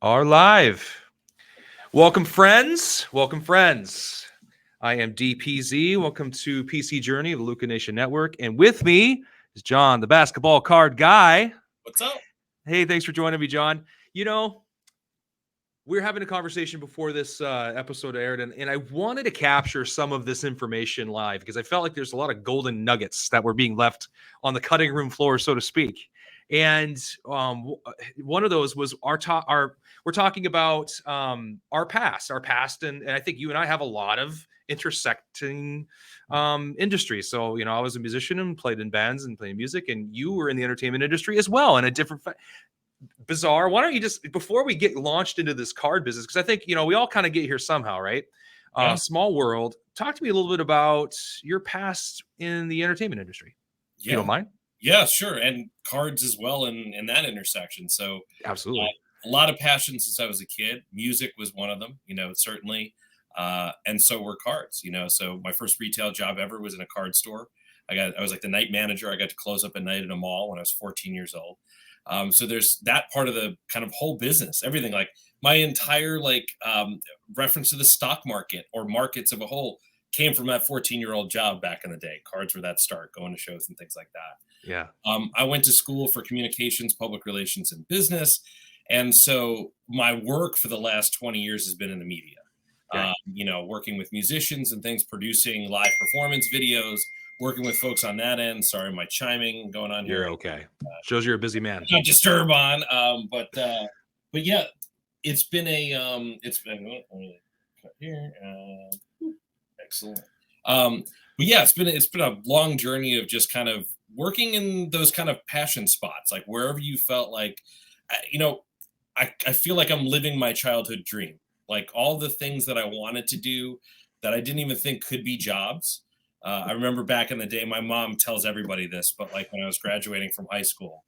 Are live. Welcome, friends. Welcome, friends. I am DPZ. Welcome to PC Journey of the Luka Nation Network. And with me is John, the basketball card guy. What's up? Hey, thanks for joining me, John. You know, we were having a conversation before this episode aired, and I wanted to capture some of this information live because I felt like there's a lot of golden nuggets that were being left on the cutting room floor, so to speak. And one of those was we're talking about our past, and I think you and I have a lot of intersecting industries. So, you know, I was a musician and played in bands and playing music, and you were in the entertainment industry as well, in a different bizarre. Why don't you just, before we get launched into this card business, because I think, you know, we all kind of get here somehow, right? Yeah. Small world. Talk to me a little bit about your past in the entertainment industry, if you don't mind. Yeah, sure. And cards as well in that intersection. So Absolutely. A lot of passion since I was a kid. Music was one of them, certainly. And so were cards, So my first retail job ever was in a card store. I was like the night manager. I got to close up at night at a mall when I was 14 years old. So there's that part of the kind of whole business, everything, like my entire reference to the stock market or markets of a whole came from that 14-year-old job back in the day. Cards were that start, going to shows and things like that. Yeah. I went to school for communications, public relations, and business. And so my work for the last 20 years has been in the media, Okay. Working with musicians and things, producing live performance videos, working with folks on that end. Sorry, my chiming going on here. You're okay. Shows you're a busy man. Not disturb on, but yeah, it's been here. Excellent. But yeah, it's been a long journey of just kind of working in those kind of passion spots, like wherever you felt like, I feel like I'm living my childhood dream, like all the things that I wanted to do that I didn't even think could be jobs. I remember back in the day, my mom tells everybody this, but like when I was graduating from high school,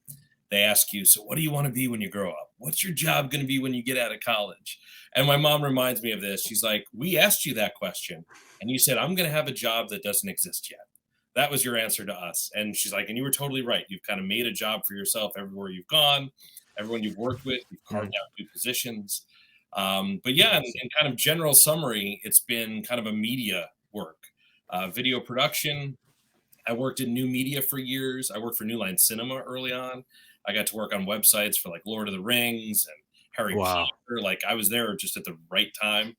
they ask you, so what do you want to be when you grow up? What's your job going to be when you get out of college? And my mom reminds me of this. She's like, we asked you that question and you said, I'm going to have a job that doesn't exist yet. That was your answer to us. And she's like, and you were totally right. You've kind of made a job for yourself everywhere you've gone, everyone you've worked with, you've carved out new positions. But yeah, in kind of general summary, it's been kind of a media work, video production. I worked in new media for years. I worked for New Line Cinema early on. I got to work on websites for like Lord of the Rings and Harry Potter. Like I was there just at the right time.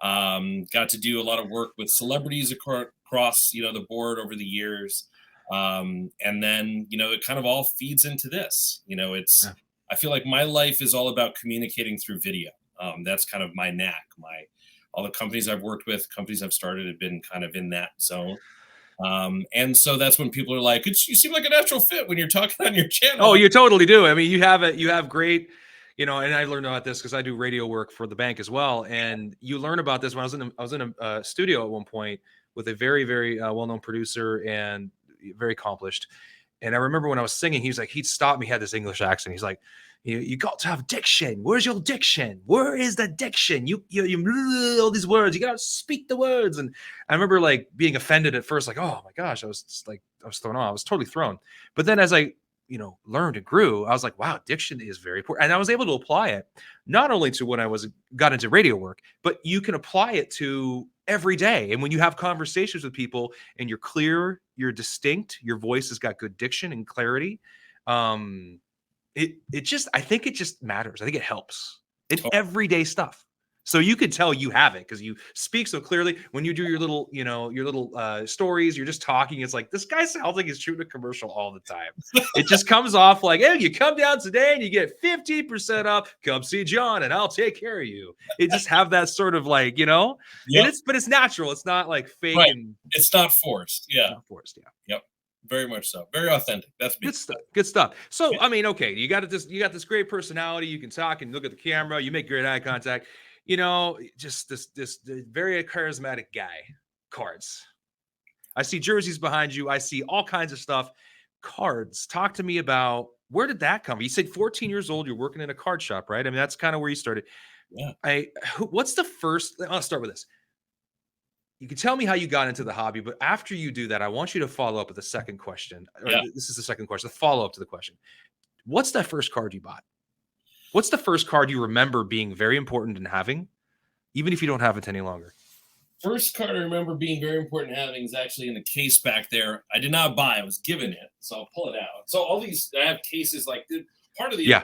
Got to do a lot of work with celebrities across, the board over the years. And then, it kind of all feeds into this, I feel like my life is all about communicating through video. That's kind of my knack. All the companies I've worked with, companies I've started have been kind of in that zone. And so that's when people are like, you seem like a natural fit when you're talking on your channel. Oh, you totally do. I mean, you have great, and I learned about this because I do radio work for the bank as well. And you learn about this when I was in a studio at one point with a very, very well-known producer and very accomplished. And I remember when I was singing, he'd stop me, he had this English accent. He's like, you got to have diction. Where's your diction? Where is the diction? You all these words. You got to speak the words. And I remember like being offended at first, like, oh my gosh, I was thrown off. I was totally thrown. But then as I, learned and grew, I was like, wow, diction is very important. And I was able to apply it not only to when I got into radio work, but you can apply it to every day. And when you have conversations with people and you're clear, you're distinct, your voice has got good diction and clarity. I think it just matters. I think it helps in everyday stuff. So you could tell you have it because you speak so clearly. When you do your little, stories, you're just talking. It's like, this guy sounds like he's shooting a commercial all the time. It just comes off like, hey, you come down today and you get 50% off. Come see John and I'll take care of you. It just have that sort of like, Yep. and but it's natural. It's not like fake. Right. And it's not forced. Yeah. Not forced. Yeah. Yep. Very much so. Very authentic. That's me. Good stuff. Good stuff. So, I mean, okay, you got this great personality. You can talk and look at the camera. You make great eye contact. Just this very charismatic guy. Cards. I see jerseys behind you. I see all kinds of stuff. Cards. Talk to me about, where did that come from? You said 14 years old. You're working in a card shop, right? I mean, that's kind of where you started. Yeah. What's the first? I'll start with this. You can tell me how you got into the hobby, but after you do that, I want you to follow up with the second question. This is the second question, the follow-up to the question. What's that first card you bought? What's the first card you remember being very important and having, even if you don't have it any longer? First card I remember being very important having is actually in the case back there. I did not buy; I was given it, so I'll pull it out. So all these, I have cases like part of the Yeah,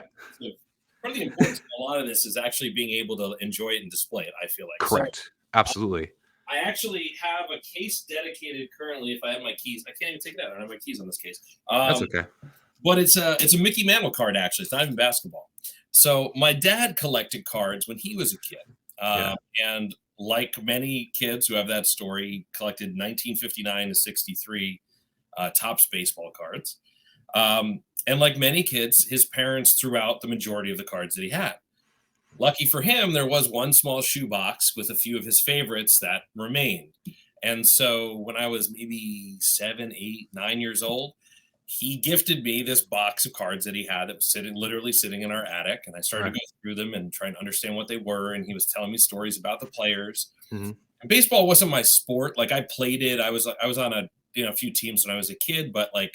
part of the importance of a lot of this is actually being able to enjoy it and display it. I feel like so. correct. Absolutely. I actually have a case dedicated currently. If I have my keys, I can't even take it out. I don't have my keys on this case. That's okay. But it's a Mickey Mantle card. Actually, it's not even basketball. So my dad collected cards when he was a kid, and like many kids who have that story, collected 1959 to 63 Topps baseball cards. And like many kids, his parents threw out the majority of the cards that he had. Lucky for him, there was one small shoebox with a few of his favorites that remained. And so when I was maybe 7, 8, 9 years old, he gifted me this box of cards that he had that was literally sitting in our attic. And I started to go through them and trying to understand what they were. And he was telling me stories about the players. And baseball wasn't my sport. Like I played it. I was on a few teams when I was a kid, but like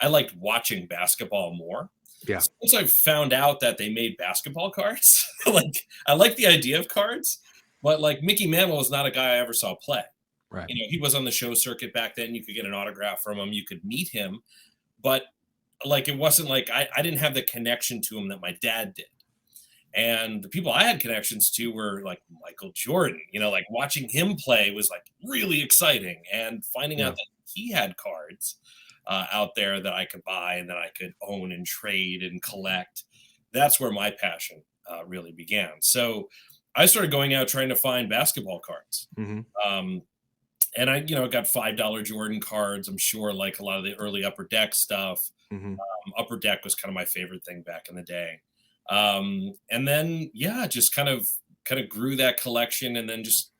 I liked watching basketball more. Yeah. So once I found out that they made basketball cards, like I like the idea of cards, but like Mickey Mantle was not a guy I ever saw play. Right. You know, he was on the show circuit back then. You could get an autograph from him. You could meet him. But like it wasn't like I didn't have the connection to him that my dad did. And the people I had connections to were like Michael Jordan, you know, like watching him play was like really exciting. And finding out that he had cards out there that I could buy and that I could own and trade and collect. That's where my passion really began. So I started going out trying to find basketball cards. And I, got $5 Jordan cards. I'm sure like a lot of the early Upper Deck stuff. Upper Deck was kind of my favorite thing back in the day. And then, just kind of grew that collection. And then just,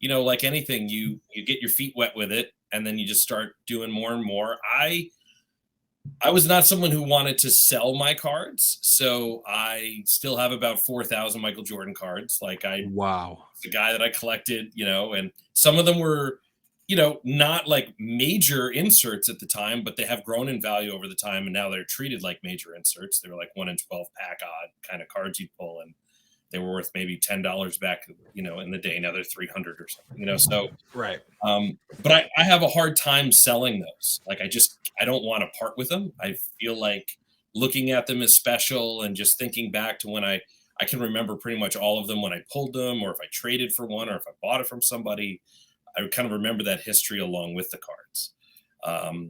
like anything, you get your feet wet with it. And then you just start doing more and more. I was not someone who wanted to sell my cards. So I still have about 4,000 Michael Jordan cards. Like the guy that I collected, and some of them were, not like major inserts at the time, but they have grown in value over the time. And now they're treated like major inserts. They were like 1 in 12 pack odd kind of cards you'd pull. And they were worth maybe $10 back, in the day. Now they're 300 or something, so. Right. But I have a hard time selling those. Like I don't want to part with them. I feel like looking at them is special and just thinking back to when I can remember pretty much all of them when I pulled them or if I traded for one or if I bought it from somebody. I kind of remember that history along with the cards.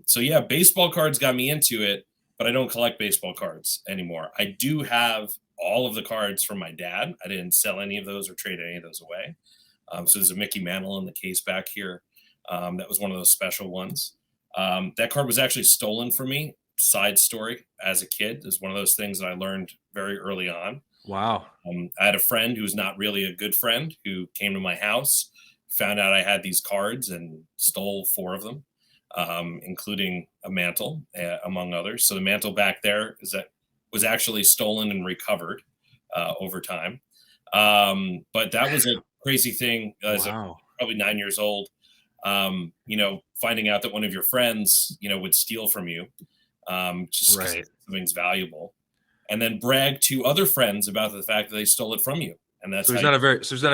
So baseball cards got me into it, but I don't collect baseball cards anymore. I do have all of the cards from my dad. I didn't sell any of those or trade any of those away. So there's a Mickey Mantle in the case back here. That was one of those special ones. That card was actually stolen from me. Side story, as a kid, is one of those things that I learned very early on. Wow. I had a friend who's not really a good friend who came to my house, found out I had these cards and stole 4 of them, including a mantle, among others. So the mantle back there was actually stolen and recovered over time. But that was a crazy thing as probably 9 years old. Finding out that one of your friends, would steal from you, just because something's valuable, and then brag to other friends about the fact that they stole it from you. And that's he's not a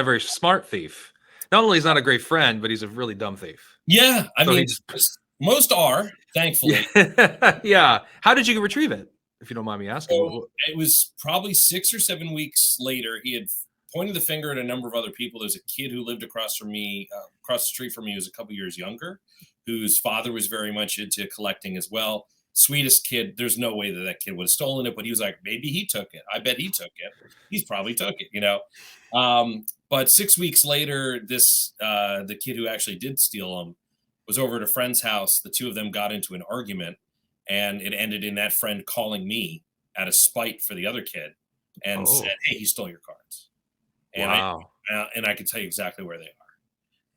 very smart thief. Not only is not a great friend, but he's a really dumb thief. Yeah, I mean, most are, thankfully. Yeah. How did you retrieve it, if you don't mind me asking? So it was probably 6 or 7 weeks later. He had pointed the finger at a number of other people. There's a kid who lived across the street from me, who was a couple years younger, whose father was very much into collecting as well. Sweetest kid. There's no way that kid would have stolen it, but he was like, maybe he took it. I bet he took it. He's probably took it, But 6 weeks later, the kid who actually did steal them was over at a friend's house. The two of them got into an argument, and it ended in that friend calling me out of spite for the other kid and said, "Hey, he stole your cards." And I can tell you exactly where they are.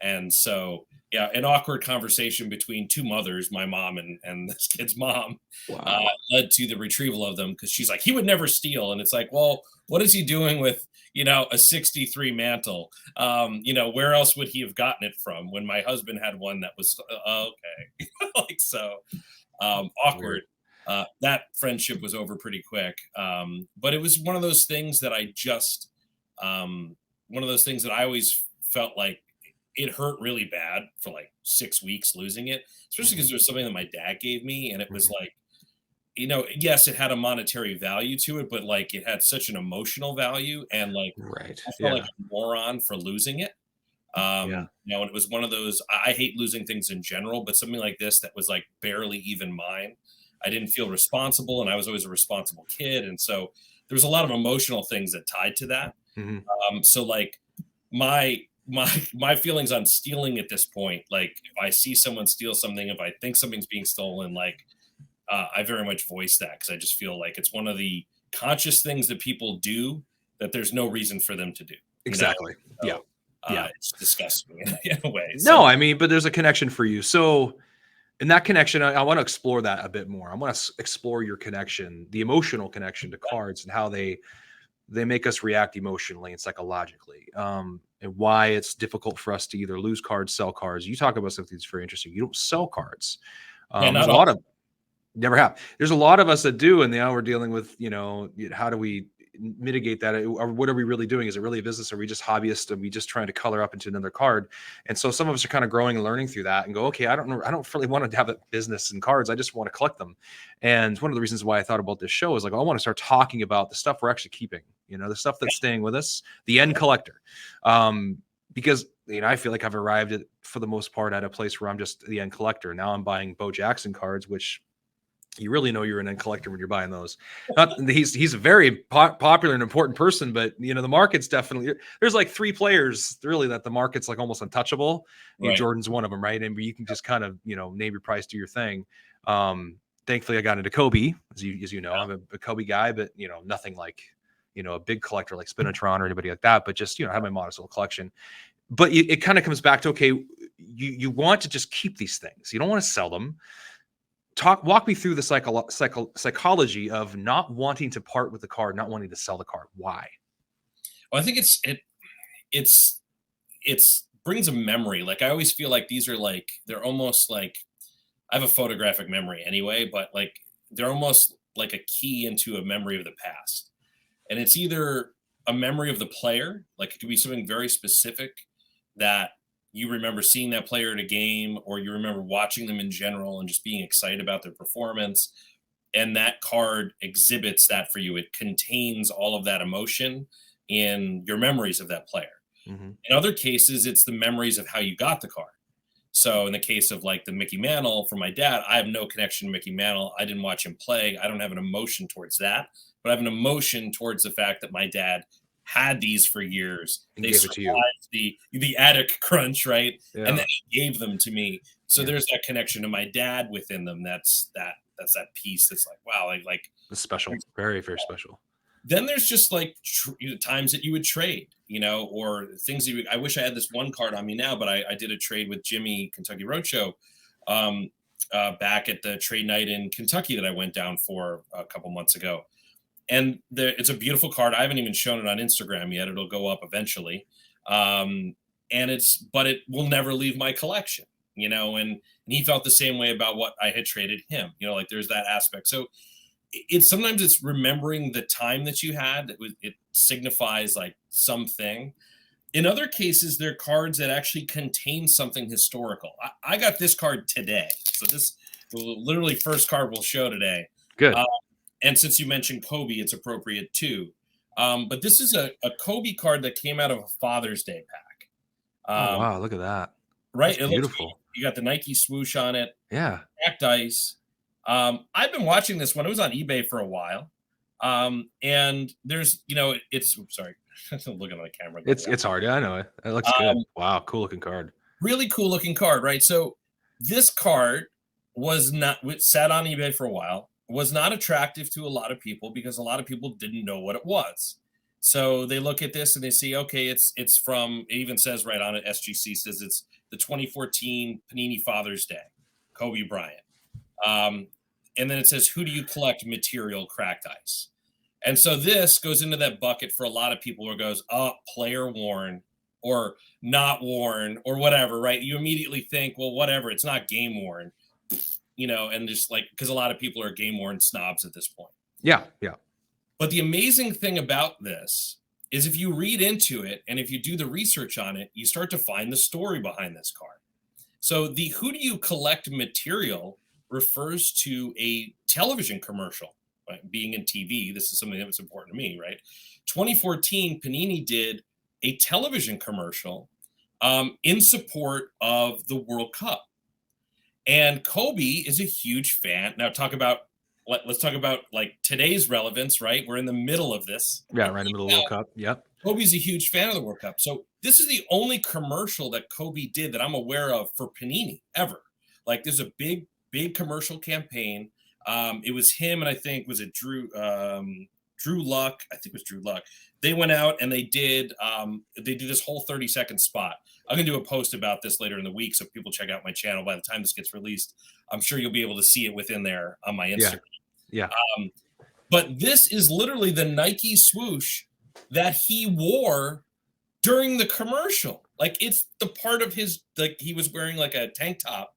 And so, an awkward conversation between two mothers, my mom and this kid's mom, led to the retrieval of them, because she's like, he would never steal. And it's like, well, what is he doing with, a 63 mantle? Where else would he have gotten it from when my husband had one that was okay? Awkward. That friendship was over pretty quick. But it was one of those things that one of those things that I always felt like it hurt really bad for like 6 weeks losing it, especially because it was something that my dad gave me. And it was like, yes, it had a monetary value to it, but like it had such an emotional value. And like, Right. I felt like a moron for losing it. Yeah. And it was one of those, I hate losing things in general, but something like this that was like barely even mine. I didn't feel responsible, and I was always a responsible kid. And so there was a lot of emotional things that tied to that. Mhm. So like my feelings on stealing at this point, like if I see someone steal something, if I think something's being stolen, like I very much voice that because I just feel like it's one of the conscious things that people do that there's no reason for them to do. Exactly. So, Yeah. It's disgusting in a way. No, I mean, but there's a connection for you. So in that connection, I want to explore that a bit more. I want to explore your connection, the emotional connection to cards and how they make us react emotionally and psychologically, and why it's difficult for us to either lose cards, sell cards. You talk about something that's very interesting. You don't sell cards. There's a lot of never have. There's a lot of us that do, and now we're dealing with, how do we mitigate that, or what are we really doing? Is it really a business? Are we just hobbyists? Are we just trying to color up into another card? And so some of us are kind of growing and learning through that and go, okay, I don't really want to have a business in cards. I just want to collect them. And one of the reasons why I thought about this show is like, I want to start talking about the stuff we're actually keeping, the stuff that's staying with us, the end collector. Because I feel like I've arrived at, for the most part, at a place where I'm just the end collector. Now I'm buying Bo Jackson cards, which you really know you're an end collector when you're buying those. He's a very popular and important person, but the market's definitely, there's like 3 players really that the market's like almost untouchable. Right. Jordan's one of them, right? And you can just kind of name your price, do your thing. Thankfully, I got into Kobe, as you know. I'm a Kobe guy, but nothing like a big collector like Spinatron or anybody like that. But just have my modest little collection. But it kind of comes back to, okay, you want to just keep these things. You don't want to sell them. Walk me through the psychology of not wanting to part with the card, not wanting to sell the card. Why? Well, I think it's brings a memory. Like I always feel like these are like, they're almost like, I have a photographic memory anyway, but like they're almost like a key into a memory of the past. And it's either a memory of the player, like it could be something very specific that you remember seeing that player at a game, or you remember watching them in general and just being excited about their performance. And that card exhibits that for you. It contains all of that emotion in your memories of that player. Mm-hmm. In other cases, it's the memories of how you got the card. So in the case of like the Mickey Mantle for my dad, I have no connection to Mickey Mantle. I didn't watch him play. I don't have an emotion towards that, but I have an emotion towards the fact that my dad had these for years. And they gave it to you. The attic crunch, right? Yeah. And then he gave them to me. So there's that connection to my dad within them. That's that piece that's like, wow, like it's special, very, very special. Then there's just like times that you would trade, or things that I wish I had this one card on me now, but I did a trade with Jimmy Kentucky Roadshow back at the trade night in Kentucky that I went down for a couple months ago. And it's a beautiful card. I haven't even shown it on Instagram yet. It'll go up eventually. But it will never leave my collection, and he felt the same way about what I had traded him, like there's that aspect. So sometimes it's remembering the time that you had. It signifies like something. In other cases, there are cards that actually contain something historical. I got this card today. So this literally first card we'll show today. Good. And since you mentioned Kobe, it's appropriate too. But this is a Kobe card that came out of a Father's Day pack. Oh, wow, look at that. Right? That's beautiful. You got the Nike swoosh on it. Yeah. Cracked ice. I've been watching this one. It was on eBay for a while. And there's, it's sorry, looking at the camera. It's hard. Yeah, I know it. It looks good. Wow, cool looking card. Really cool looking card, right? So this card sat on eBay for a while, was not attractive to a lot of people because a lot of people didn't know what it was. So they look at this and they see, okay, it's from, it even says right on it, SGC says it's the 2014 Panini Father's Day, Kobe Bryant. And then it says, who do you collect material cracked ice? And so this goes into that bucket for a lot of people where it goes, player worn or not worn or whatever, right? You immediately think, well, whatever, it's not game worn. you know, and just like, because a lot of people are game worn snobs at this point. Yeah. Yeah. But the amazing thing about this is if you read into it and if you do the research on it, you start to find the story behind this card. So the Who Do You Collect material refers to a television commercial. Right? Being in TV, this is something that was important to me, right? 2014, Panini did a television commercial in support of the World Cup. And Kobe is a huge fan. Now let's talk about like today's relevance, right? We're in the middle of this. Yeah. Right in the middle of the World Cup. Yep. Kobe's a huge fan of the World Cup. So this is the only commercial that Kobe did that I'm aware of for Panini ever. Like there's a big commercial campaign. It was him and I think was it Drew Luck. I think it was Drew Luck. They went out and they did this whole 30-second spot. I'm gonna do a post about this later in the week, so people check out my channel. By the time this gets released, I'm sure you'll be able to see it within there on my Instagram. Yeah. But this is literally the Nike swoosh that he wore during the commercial. Like it's the part of his, like he was wearing like a tank top,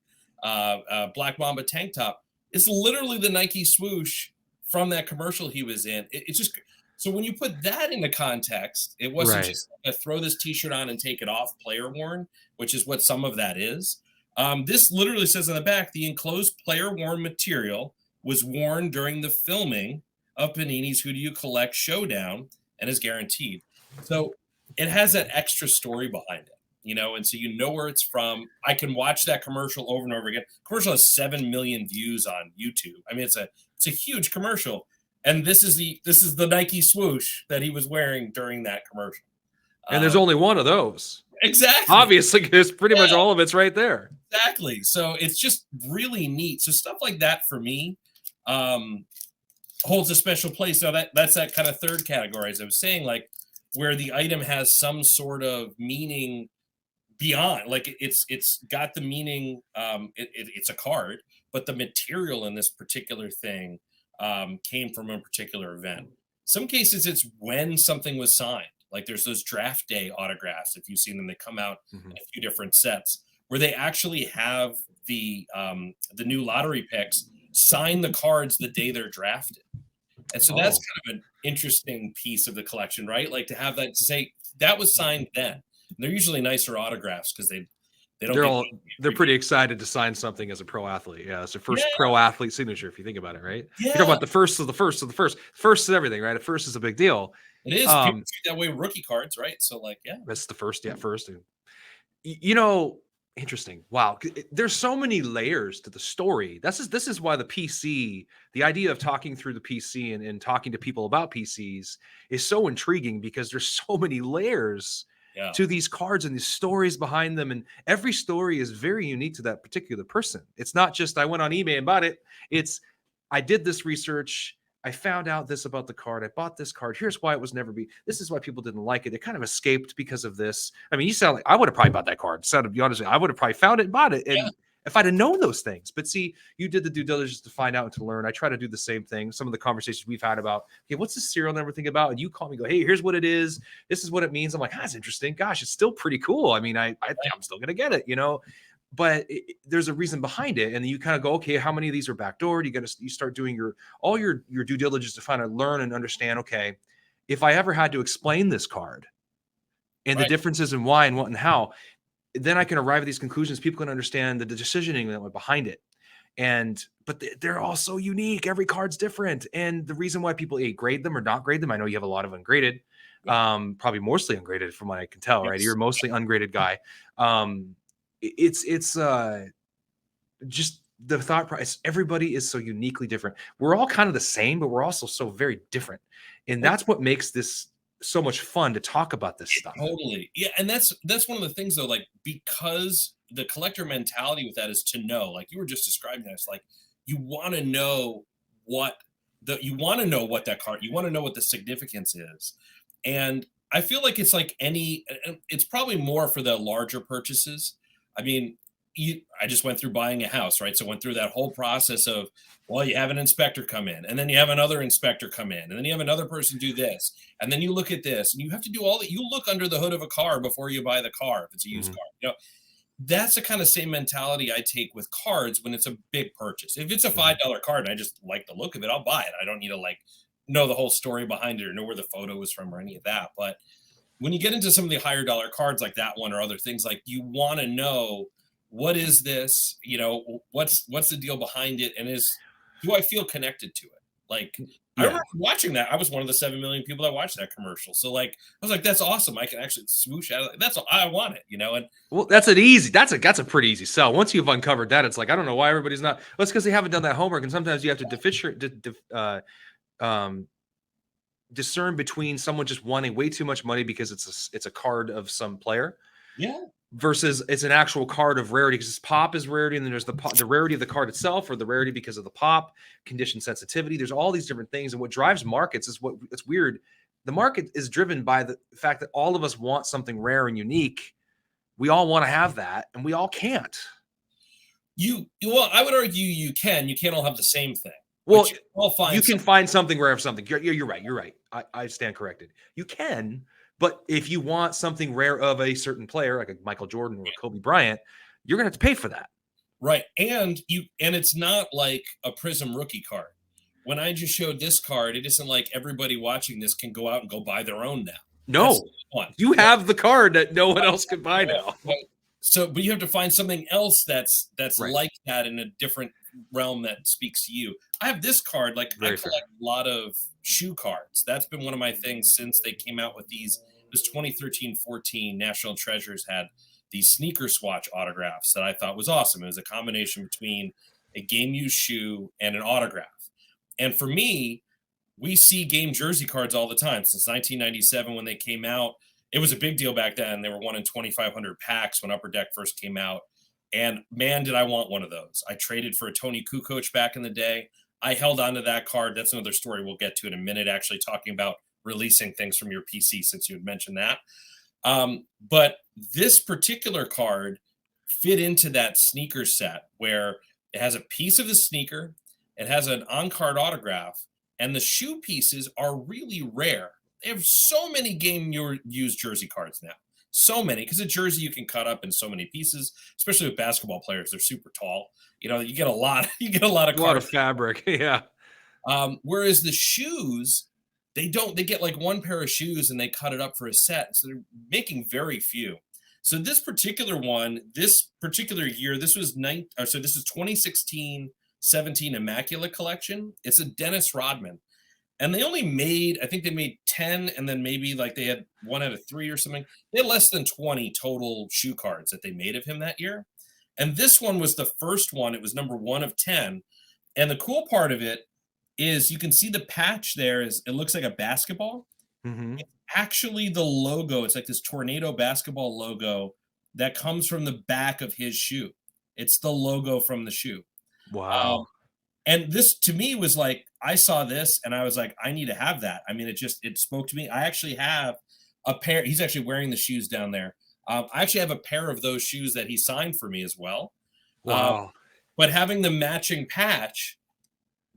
Black Mamba tank top. It's literally the Nike swoosh from that commercial he was in. It's just, so when you put that into context, it wasn't just a throw this t-shirt on and take it off, player worn, which is what some of that is. This literally says on the back, the enclosed player worn material was worn during the filming of Panini's Who Do You Collect Showdown and is guaranteed. So it has that extra story behind it, you know, and so you know where it's from. I can watch that commercial over and over again. Commercial has 7 million views on YouTube. I mean, it's a huge commercial. And this is the Nike swoosh that he was wearing during that commercial. And there's only one of those. Exactly. Obviously, because pretty much all of it's right there. Exactly. So it's just really neat. So stuff like that for me holds a special place. Now that's that kind of third category, as I was saying, like where the item has some sort of meaning beyond, like it's got the meaning. It's a card, but the material in this particular thing came from a particular event. Some cases it's when something was signed. Like there's those draft day autographs. If you've seen them, they come out in a few different sets where they actually have the new lottery picks sign the cards the day they're drafted. And so that's kind of an interesting piece of the collection, right? Like to have that, to say that was signed then. And they're usually nicer autographs because they're pretty excited to sign something as a pro athlete. Yeah, it's their first pro athlete signature, if you think about it, right? Yeah. You're talking about the first of the first of the first. First is everything, right? At first is a big deal. It is. People treat that way with rookie cards, right? So like, yeah. That's the first, first. You know, interesting. Wow. There's so many layers to the story. This is why the PC, the idea of talking through the PC and talking to people about PCs is so intriguing because there's so many layers to these cards and these stories behind them. And every story is very unique to that particular person. It's not just, I went on eBay and bought it. It's, I did this research. I found out this about the card. I bought this card. Here's why it was never be. This is why people didn't like it. It kind of escaped because of this. I mean, you sound like I would have probably bought that card. So to be honest, I would have probably found it and bought it. And if I'd have known those things, but see, you did the due diligence to find out and to learn. I try to do the same thing. Some of the conversations we've had about, okay, what's this serial number thing about? And you call me, and go, hey, here's what it is. This is what it means. I'm like, that's interesting. Gosh, it's still pretty cool. I mean, I'm still gonna get it, you know. But there's a reason behind it, and you kind of go, okay, how many of these are backdoored? You start doing all your due diligence to kind of learn and understand. Okay, if I ever had to explain this card and the differences in why and what and how, then I can arrive at these conclusions. People can understand the decisioning that went behind it, but they're all so unique. Every card's different, and the reason why people grade them or not grade them. I know you have a lot of ungraded, probably mostly ungraded from what I can tell. Right, you're a mostly ungraded guy. It's just the thought process. Everybody is so uniquely different. We're all kind of the same, but we're also so very different. And that's what makes this so much fun to talk about this stuff. Totally. Yeah. And that's one of the things though, like, because the collector mentality with that is to know, like you were just describing that, it's like, you want to know what that card, you want to know what the significance is. And I feel like it's like it's probably more for the larger purchases. I mean, I just went through buying a house, right? So I went through that whole process of, well, you have an inspector come in, and then you have another inspector come in, and then you have another person do this, and then you look at this, and you have to do all that. You look under the hood of a car before you buy the car if it's a used car. You know, that's the kind of same mentality I take with cards when it's a big purchase. If it's a $5 card and I just like the look of it, I'll buy it. I don't need to like know the whole story behind it or know where the photo was from or any of that. But when you get into some of the higher dollar cards like that one or other things, like you want to know, what is this? You know, what's the deal behind it? And do I feel connected to it? Like, I remember watching that. I was one of the 7 million people that watched that commercial. So like, I was like, that's awesome. I can actually swoosh out of it. That's all I want it, you know? And well, that's a pretty easy sell. Once you've uncovered that, it's like, I don't know why everybody's not. Well, it's because they haven't done that homework. And sometimes you have to discern between someone just wanting way too much money because it's a card of some player. yeah. Versus it's an actual card of rarity, because pop is rarity, and then there's the rarity of the card itself, or the rarity because of the pop, condition sensitivity. There's all these different things, and what drives markets is it's weird. The market is driven by the fact that all of us want something rare and unique. We all want to have that, and we all can't. Well, I would argue you can't all have the same thing. Well, you can find something rare of something. You're right. You're right. I stand corrected. You can. But if you want something rare of a certain player, like a Michael Jordan or a Kobe Bryant, you're going to have to pay for that. Right. And it's not like a Prism rookie card. When I just showed this card, it isn't like everybody watching this can go out and go buy their own now. No. You have the card that no one else can buy now. So, but you have to find something else that's right. Like that in a different realm that speaks to you. I have this card, like I collect a lot of shoe cards. That's been one of my things since they came out with these. This 2013-14 National Treasures had these sneaker swatch autographs that I thought was awesome. It was a combination between a game used shoe and an autograph. And for me, we see game jersey cards all the time. Since 1997 when they came out, it was a big deal back then. They were 1 in 2,500 packs when Upper Deck first came out. And man, did I want one of those. I traded for a Tony Kukoc back in the day. I held on to that card. That's another story we'll get to in a minute, actually talking about releasing things from your PC, since you had mentioned that. But this particular card fit into that sneaker set where it has a piece of the sneaker, it has an on-card autograph, and the shoe pieces are really rare. They have so many game-used jersey cards now. So many, because a jersey you can cut up in so many pieces, especially with basketball players. They're super tall. You know, you get a lot of fabric. Yeah. Whereas the shoes, they get like one pair of shoes and they cut it up for a set. So they're making very few. So this particular one, this particular year, this was 2016-17 Immaculate Collection. It's a Dennis Rodman. And they only made, I think they made 10, and then maybe like they had 1 out of 3 or something. They had less than 20 total shoe cards that they made of him that year. And this one was the first one. It was number 1 of 10. And the cool part of it is you can see the patch there. It looks like a basketball. Mm-hmm. It's actually the logo. It's like this tornado basketball logo that comes from the back of his shoe. It's the logo from the shoe. Wow. And this to me was like, I saw this and I was like, I need to have that. I mean, it spoke to me. I actually have a pair. He's actually wearing the shoes down there. I actually have a pair of those shoes that he signed for me as well. Wow. But having the matching patch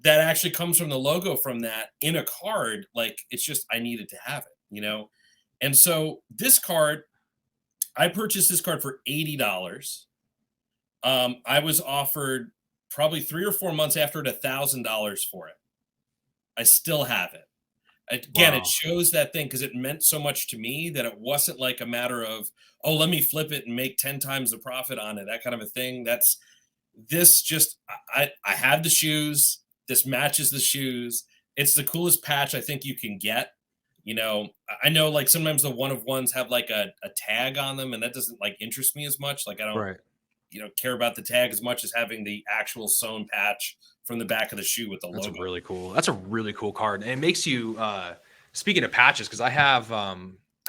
that actually comes from the logo from that in a card, like, it's just, I needed to have it, you know? And so this card, I purchased this card for $80. I was offered probably 3 or 4 months after it, $1,000 for it. I still have it. Again, It shows that thing because it meant so much to me that it wasn't like a matter of, oh, let me flip it and make 10 times the profit on it, that kind of a thing. I have the shoes. This matches the shoes. It's the coolest patch I think you can get. You know, I know like sometimes the one of ones have like a tag on them, and that doesn't like interest me as much. Like I don't care about the tag as much as having the actual sewn patch from the back of the shoe with the logo. That's really cool. That's a really cool card. And it makes you, speaking of patches, because I have, I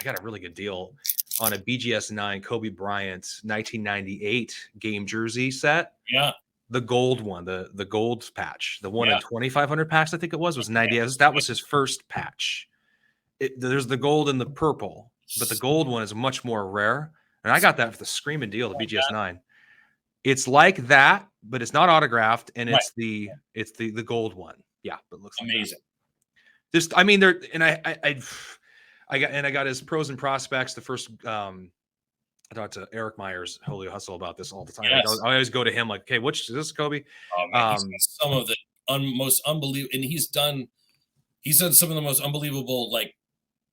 got a really good deal on a BGS 9 Kobe Bryant 1998 game jersey set. Yeah. The gold one, the gold patch, the one in 2,500 packs, I think it was 98. That was his first patch. There's the gold and the purple, but the gold one is much more rare. And I got that for the screaming deal, the BGS 9. It's like that, but it's not autographed, and it's the gold one. Yeah, but it looks amazing. Like just, I mean, I got his pros and prospects. The first I talk to Eric Myers, Holy Hustle, about this all the time. Like, Yes. I always go to him like, "Okay, which is this, Kobe?" Oh man, he's got some of the most unbelievable, and he's done some of the most unbelievable like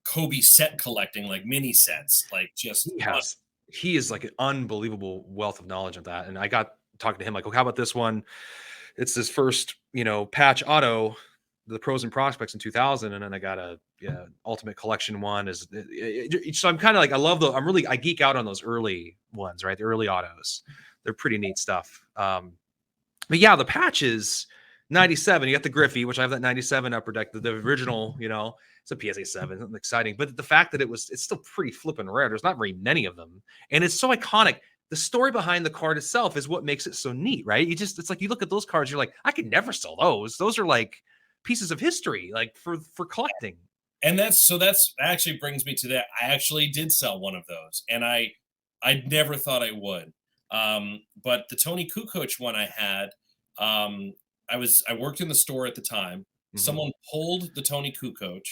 Kobe set collecting, like mini sets, like just He has he is like an unbelievable wealth of knowledge of that. And I got talking to him like, "Okay, how about this one? It's his first, patch auto, the pros and prospects in 2000, and then I got a ultimate collection one. So I'm kind of like I geek out on those early ones, right? The early autos, they're pretty neat stuff. But yeah, the patches, 97. You got the Griffey, which I have that 97 upper deck, the original. It's a PSA 7, something exciting. But the fact that it's still pretty flipping rare. There's not very many of them, and it's so iconic. The story behind the card itself is what makes it so neat, right? It's like you look at those cards, you're like, I could never sell those. Those are like pieces of history, like for collecting. And that's actually brings me to that. I actually did sell one of those, and I never thought I would. But the Tony Kukoc one I had, I worked in the store at the time. Mhm. Someone pulled the Tony Kukoc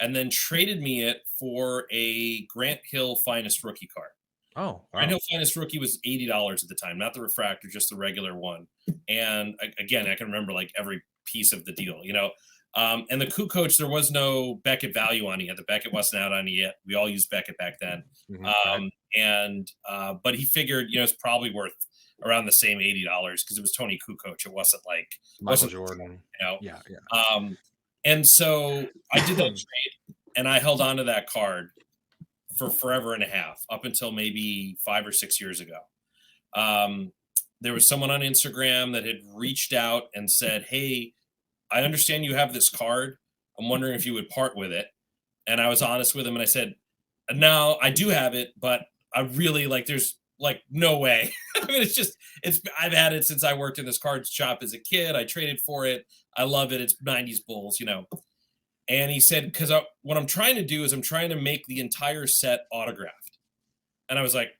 and then traded me it for a Grant Hill Finest rookie card. Oh, Grant wow. Hill Finest rookie was $80 at the time, not the refractor, just the regular one. And again, I can remember like every piece of the deal, and the Kukoc, there was no Beckett value on it yet. The Beckett wasn't out on it yet. We all used Beckett back then. Mhm. Right. But he figured, it's probably worth around the same $80 because it was Tony Kukoc. It wasn't like Michael Jordan. you know. Yeah, yeah. And so I did that trade, and I held on to that card for forever and a half, up until maybe 5 or 6 years ago. There was someone on Instagram that had reached out and said, "Hey, I understand you have this card. I'm wondering if you would part with it." And I was honest with him, and I said, "No, I do have it, but I really like. There's like no way. I mean, I've had it since I worked in this card shop as a kid. I traded for it. I love it. It's '90s Bulls. And he said, because what I'm trying to do is I'm trying to make the entire set autographed. And I was like,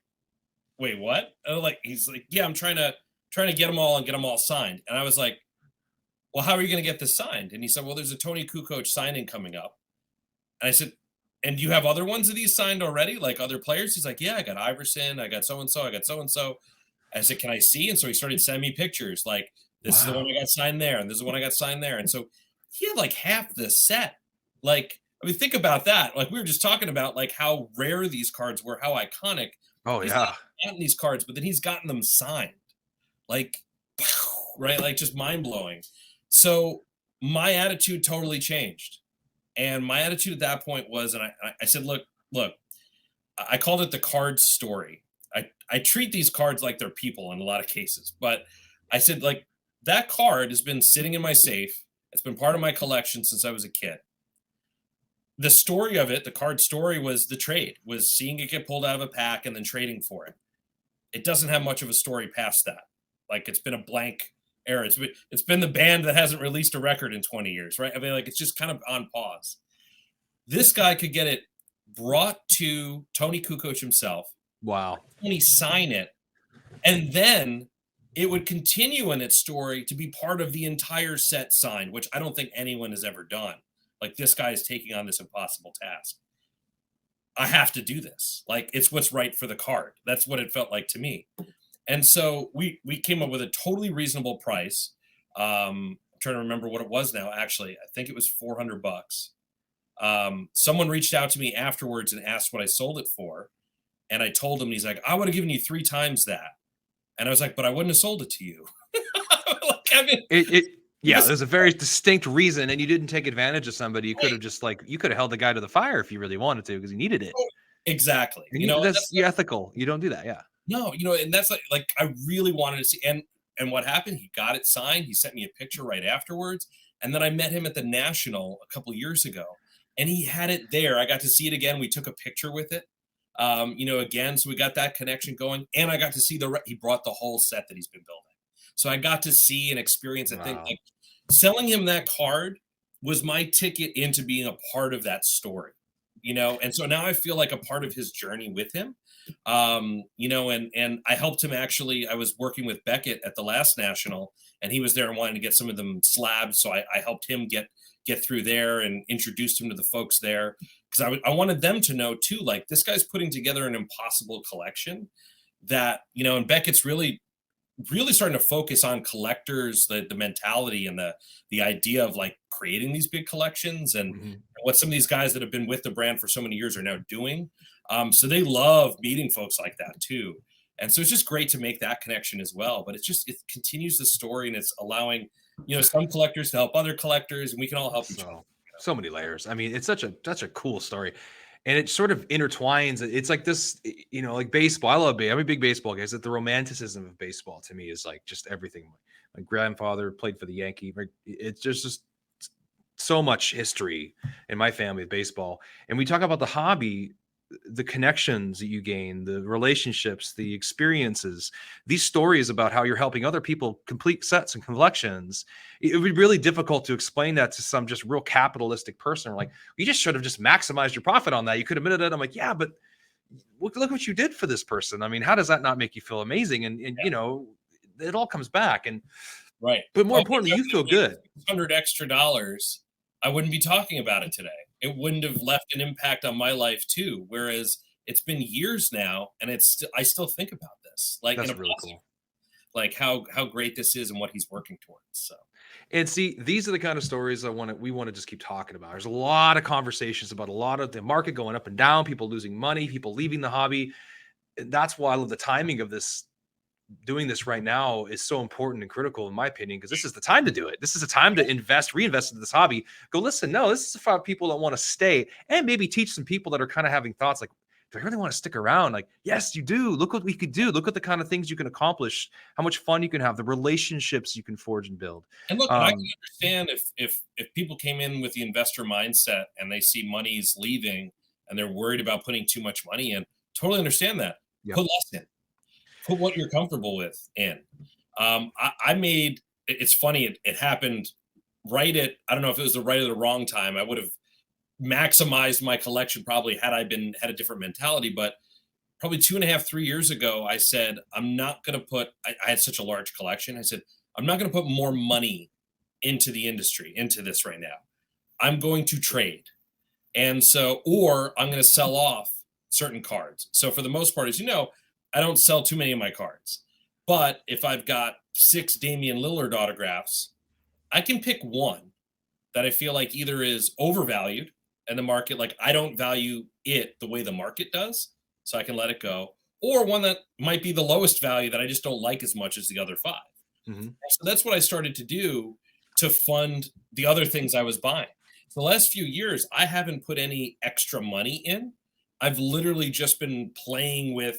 wait, what? And he's like, yeah, I'm trying to get them all and get them all signed. And I was like, well, how are you going to get this signed? And he said, well, there's a Tony Kukoc signing coming up. And I said, and do you have other ones of these signed already, like other players? He's like, yeah, I got Iverson, I got so and so, I got so and so. I said, can I see? And so he started sending me pictures, like this is the one I got signed there, and this is the one I got signed there. And so he had like half the set. Like, I mean, think about that. Like we were just talking about, like how rare these cards were, how iconic. Oh, He's yeah. not gotten these cards, but then he's gotten them signed. Like, right? Like just mind blowing. So my attitude totally changed. And my attitude at that point was, and I said, look, I called it the card story. I treat these cards like they're people in a lot of cases, but I said, like, that card has been sitting in my safe. It's been part of my collection since I was a kid. The story of it, the card story, was the trade, was seeing it get pulled out of a pack and then trading for it. It doesn't have much of a story past that. Like, it's been a blank era. It's been the band that hasn't released a record in 20 years, right? I mean, like, it's just kind of on pause. This guy could get it brought to Tony Kukoc himself. Wow. Tony sign it, and then it would continue in its story to be part of the entire set signed, which I don't think anyone has ever done. Like, this guy is taking on this impossible task. I have to do this. Like, it's what's right for the card. That's what it felt like to me. And so we came up with a totally reasonable price. I'm trying to remember what it was now. Actually, I think it was $400. Someone reached out to me afterwards and asked what I sold it for. And I told him, and he's like, I would have given you 3 times that. And I was like, but I wouldn't have sold it to you. Like, I mean, Yeah, there's a very distinct reason, and you didn't take advantage of somebody. You could have just you could have held the guy to the fire if you really wanted to, because he needed it. exactly. And And that's you're ethical. You don't do that. Yeah. no, and that's like I really wanted to see. And what happened? He got it signed. He sent me a picture right afterwards. And then I met him at the National a couple years ago, and he had it there. I got to see it again. We took a picture with it. Again, so we got that connection going, and I got to see he brought the whole set that he's been building. So I got to see and experience. I think Wow. like selling him that card was my ticket into being a part of that story, and so now I feel like a part of his journey with him. And I helped him actually. I was working with Beckett at the last National, and he was there and wanted to get some of them slabs. So I helped him get through there and introduced him to the folks there. because I wanted them to know too, like this guy's putting together an impossible collection that, and Beckett's really starting to focus on collectors, the mentality and the idea of like creating these big collections and what some of these guys that have been with the brand for so many years are now doing. So they love meeting folks like that too. And so it's just great to make that connection as well. But it continues the story, and it's allowing, some collectors to help other collectors, and we can all help each other. So many layers. I mean, it's such a cool story. And it sort of intertwines. It's like this, like baseball. I'm a big baseball guy. It's that the romanticism of baseball to me is like just everything. My grandfather played for the Yankee. It's just so much history in my family of baseball. And we talk about the hobby, the connections that you gain, the relationships, the experiences, these stories about how you're helping other people complete sets and collections. It would be really difficult to explain that to some just real capitalistic person. Like, you just should have just maximized your profit on that. You could have admitted it. I'm like, yeah, but look what you did for this person. I mean, how does that not make you feel amazing? And it all comes back. And right. But more importantly, you feel good. $100 extra, I wouldn't be talking about it today. It wouldn't have left an impact on my life too. Whereas it's been years now, and I still think about this. Like, that's really cool. Like how great this is and what he's working towards. So, and see, these are the kind of stories we want to just keep talking about. There's a lot of conversations about a lot of the market going up and down, people losing money, people leaving the hobby. And that's why I love the timing of this. Doing this right now is so important and critical, in my opinion, because this is the time to do it. This is the time to reinvest into this hobby. Go listen. No, this is for people that want to stay, and maybe teach some people that are kind of having thoughts like, do I really want to stick around? Like, yes, you do. Look what we could do. Look at the kind of things you can accomplish, how much fun you can have, the relationships you can forge and build. And look, I can understand if people came in with the investor mindset and they see money's leaving and they're worried about putting too much money in. Totally understand that. Yep. Put less in. Put what you're comfortable with in. I made, it's funny, it happened right at, I don't know if it was the right or the wrong time. I would have maximized my collection probably had I had a different mentality, but probably 2.5, 3 years ago, I said, I'm not going to put, I had such a large collection. I said, I'm not going to put more money into the industry, into this right now. I'm going to trade. And so, or I'm going to sell off certain cards. So for the most part, as you know, I don't sell too many of my cards. But if I've got 6 Damian Lillard autographs, I can pick one that I feel like either is overvalued in the market, like I don't value it the way the market does, so I can let it go, or one that might be the lowest value that I just don't like as much as the other 5. So that's what I started to do to fund the other things I was buying. For the last few years, I haven't put any extra money in. I've literally just been playing with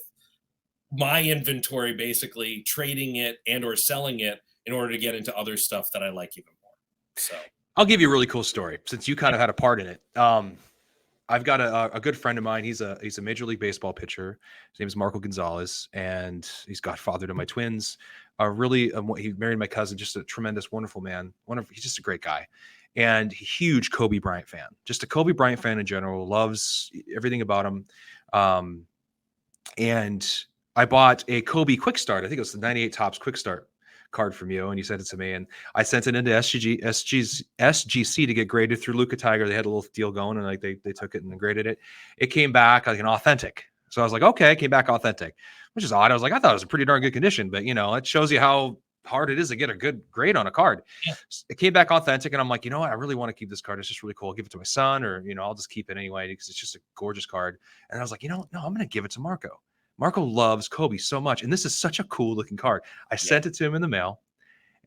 my inventory, basically trading it and or selling it in order to get into other stuff that I like even more. So I'll give you a really cool story since you kind of had a part in it. I've got a good friend of mine. He's a Major League Baseball pitcher. His name is Marco Gonzalez, and he's godfather to my twins. He married my cousin. Just a tremendous, wonderful man. He's just a great guy, and huge Kobe Bryant fan. Just a Kobe Bryant fan in general. Loves everything about him. And I bought a Kobe Quick Start. I think it was the 98 Topps Quick Start card from you, and you sent it to me, and I sent it into SGC to get graded through Luka Tiger. They had a little deal going, and like they took it and graded it. It came back like an authentic. So I was like, okay, it came back authentic, which is odd. I was like, I thought it was in pretty darn good condition, but it shows you how hard it is to get a good grade on a card. Yeah. It came back authentic, and I'm like, you know what? I really want to keep this card. It's just really cool. I'll give it to my son, or I'll just keep it anyway because it's just a gorgeous card. And I was like, no, I'm going to give it to Marco. Marco loves Kobe so much, and this is such a cool looking card. I sent it to him in the mail,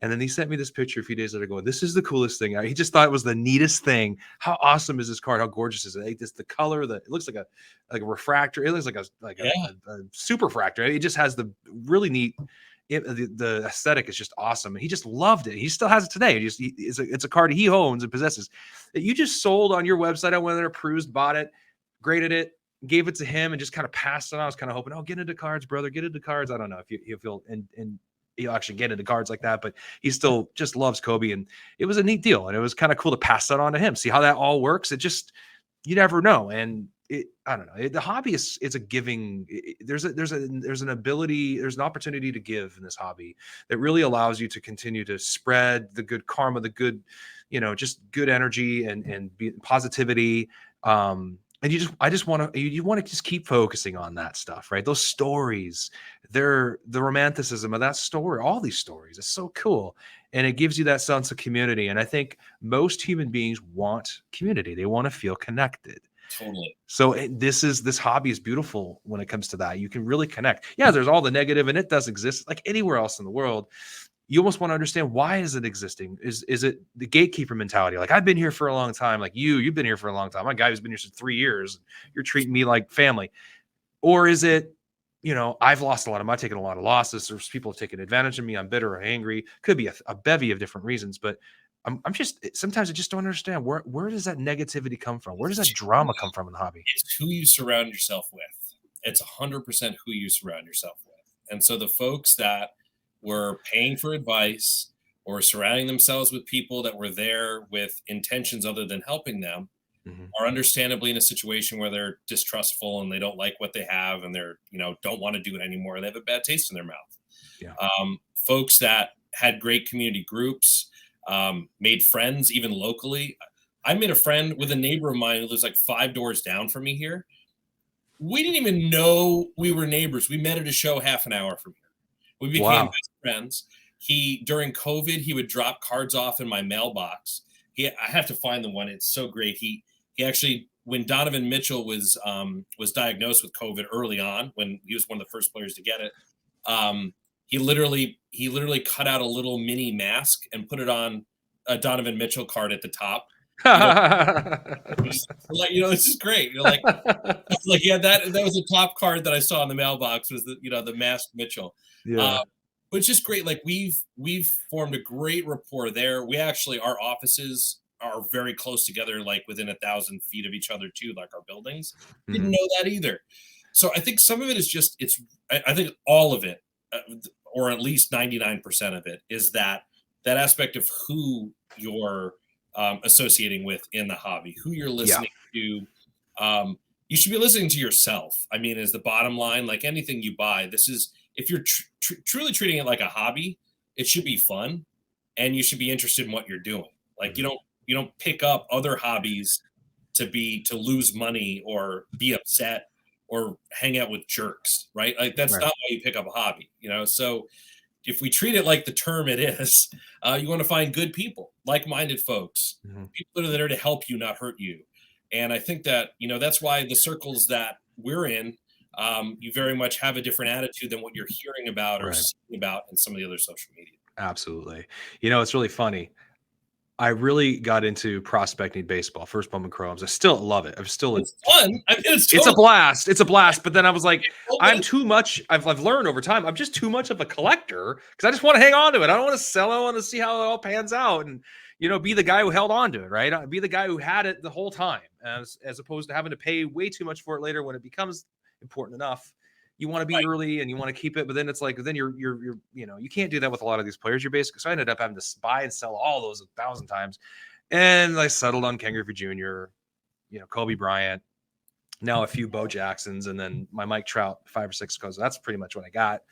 and then he sent me this picture a few days later going, this is the coolest thing. He just thought it was the neatest thing. How awesome is this card? How gorgeous is it? Just the color, it looks like a refractor. It looks like a super fractor. It just has the really neat, the aesthetic is just awesome. And he just loved it. He still has it today. It's a card he owns and possesses that you just sold on your website. I went there, perused, bought it, graded it, gave it to him, and just kind of passed it on. I was kind of hoping, get into cards, brother, get into cards. I don't know if he'll feel and he'll actually get into cards like that, but he still just loves Kobe, and it was a neat deal, and it was kind of cool to pass that on to him. See how that all works. It just, you never know, and I don't know. The hobby is a giving. There's an ability, there's an opportunity to give in this hobby that really allows you to continue to spread the good karma, the good, just good energy and positivity. And I just want to, you want to just keep focusing on that stuff, right? Those stories, the romanticism of that story, all these stories, it's so cool. And it gives you that sense of community. And I think most human beings want community. They want to feel connected. Totally. So this hobby is beautiful when it comes to that. You can really connect. Yeah, there's all the negative, and it does exist like anywhere else in the world. You almost want to understand, why is it existing? Is it the gatekeeper mentality? Like, I've been here for a long time. Like you've been here for a long time. I'm a guy who's been here for 3 years. You're treating me like family. Or is it, I've lost a lot. I've taken a lot of losses. There's people have taken advantage of me. I'm bitter or angry. Could be a bevy of different reasons, but I'm just, sometimes I just don't understand, where does that negativity come from? Where does that drama come from in the hobby? It's who you surround yourself with. It's 100% who you surround yourself with. And so the folks that were paying for advice or surrounding themselves with people that were there with intentions other than helping them are understandably in a situation where they're distrustful and they don't like what they have, and they're, don't want to do it anymore. They have a bad taste in their mouth. Yeah. Folks that had great community groups, made friends even locally. I made a friend with a neighbor of mine who lives like 5 doors down from me here. We didn't even know we were neighbors. We met at a show half an hour from here. We became best friends. During COVID, he would drop cards off in my mailbox. I have to find the one. It's so great. He actually, when Donovan Mitchell was diagnosed with COVID early on, when he was one of the first players to get it, he literally cut out a little mini mask and put it on a Donovan Mitchell card at the top. This is great. Like yeah, that was a top card that I saw in the mailbox, was the masked Mitchell. Yeah. But it's just great. Like we've formed a great rapport there. We actually, our offices are very close together, like within 1,000 feet of each other too, like our buildings. Didn't know that either. So I think some of it is just, I think all of it, or at least 99% of it, is that aspect of who you're associating with in the hobby, who you're listening to. You should be listening to yourself. I mean, is the bottom line. Like anything you buy, this is, if you're truly treating it like a hobby, it should be fun, and you should be interested in what you're doing. Like you don't pick up other hobbies to lose money or be upset or hang out with jerks, right? Like that's not why you pick up a hobby, So if we treat it like the term it is, you want to find good people, like-minded folks, people that are there to help you, not hurt you. And I think that, that's why the circles that we're in, you very much have a different attitude than what you're hearing about or seeing about in some of the other social media. Absolutely. It's really funny. I really got into prospecting baseball, first Bowman Chromes. I still love it. It's fun. I mean, it's a blast. It's a blast. But then I was like, I'm too much. I've learned over time. I'm just too much of a collector because I just want to hang on to it. I don't want to sell it. I want to see how it all pans out and, be the guy who held on to it, right? Be the guy who had it the whole time, as opposed to having to pay way too much for it later when it becomes important enough. You want to be early and you want to keep it, but then it's like, then you're you can't do that with a lot of these players. You're basically, so I ended up having to buy and sell all those 1,000 times. And I settled on Ken Griffey Jr., Kobe Bryant, now a few Bo Jacksons, and then my Mike Trout 5 or 6 goes. That's pretty much what I got.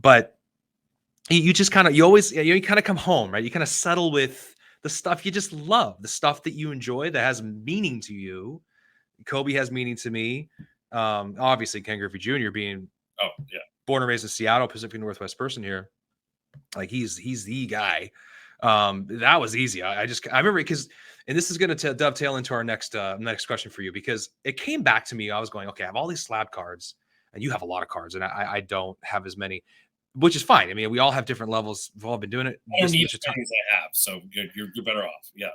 But you just kind of, you kind of come home, right? You kind of settle with the stuff you just love, the stuff that you enjoy that has meaning to you. Kobe has meaning to me. Obviously Ken Griffey Jr. being born and raised in Seattle, Pacific Northwest person here, like he's the guy. That was easy. I remember because, and this is going to dovetail into our next question for you, because it came back to me. I was going, okay, I have all these slab cards and you have a lot of cards and I don't have as many, which is fine. I mean, we all have different levels. We've all been doing it. I don't need as many as I have, so you're better off. Yeah.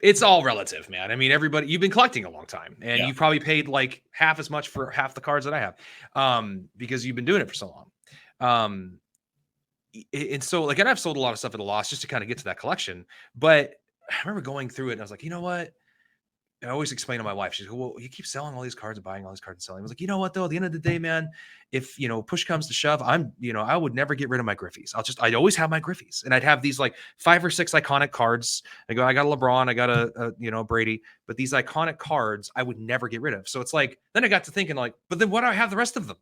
It's all relative, man. I mean, everybody, you've been collecting a long time and you probably paid like half as much for half the cards that I have, because you've been doing it for so long. And so like, and I've sold a lot of stuff at a loss just to kind of get to that collection. But I remember going through it and I was like, you know what? I always explain to my wife, she's like, well, you keep selling all these cards and buying all these cards and selling. I was like, you know what though, at the end of the day, man, if, push comes to shove, I would never get rid of my Griffies. I'd always have my Griffies, and I'd have these like 5 or 6 iconic cards. I got a LeBron, I got a Brady, but these iconic cards I would never get rid of. So it's like, then I got to thinking like, but then what do I have the rest of them?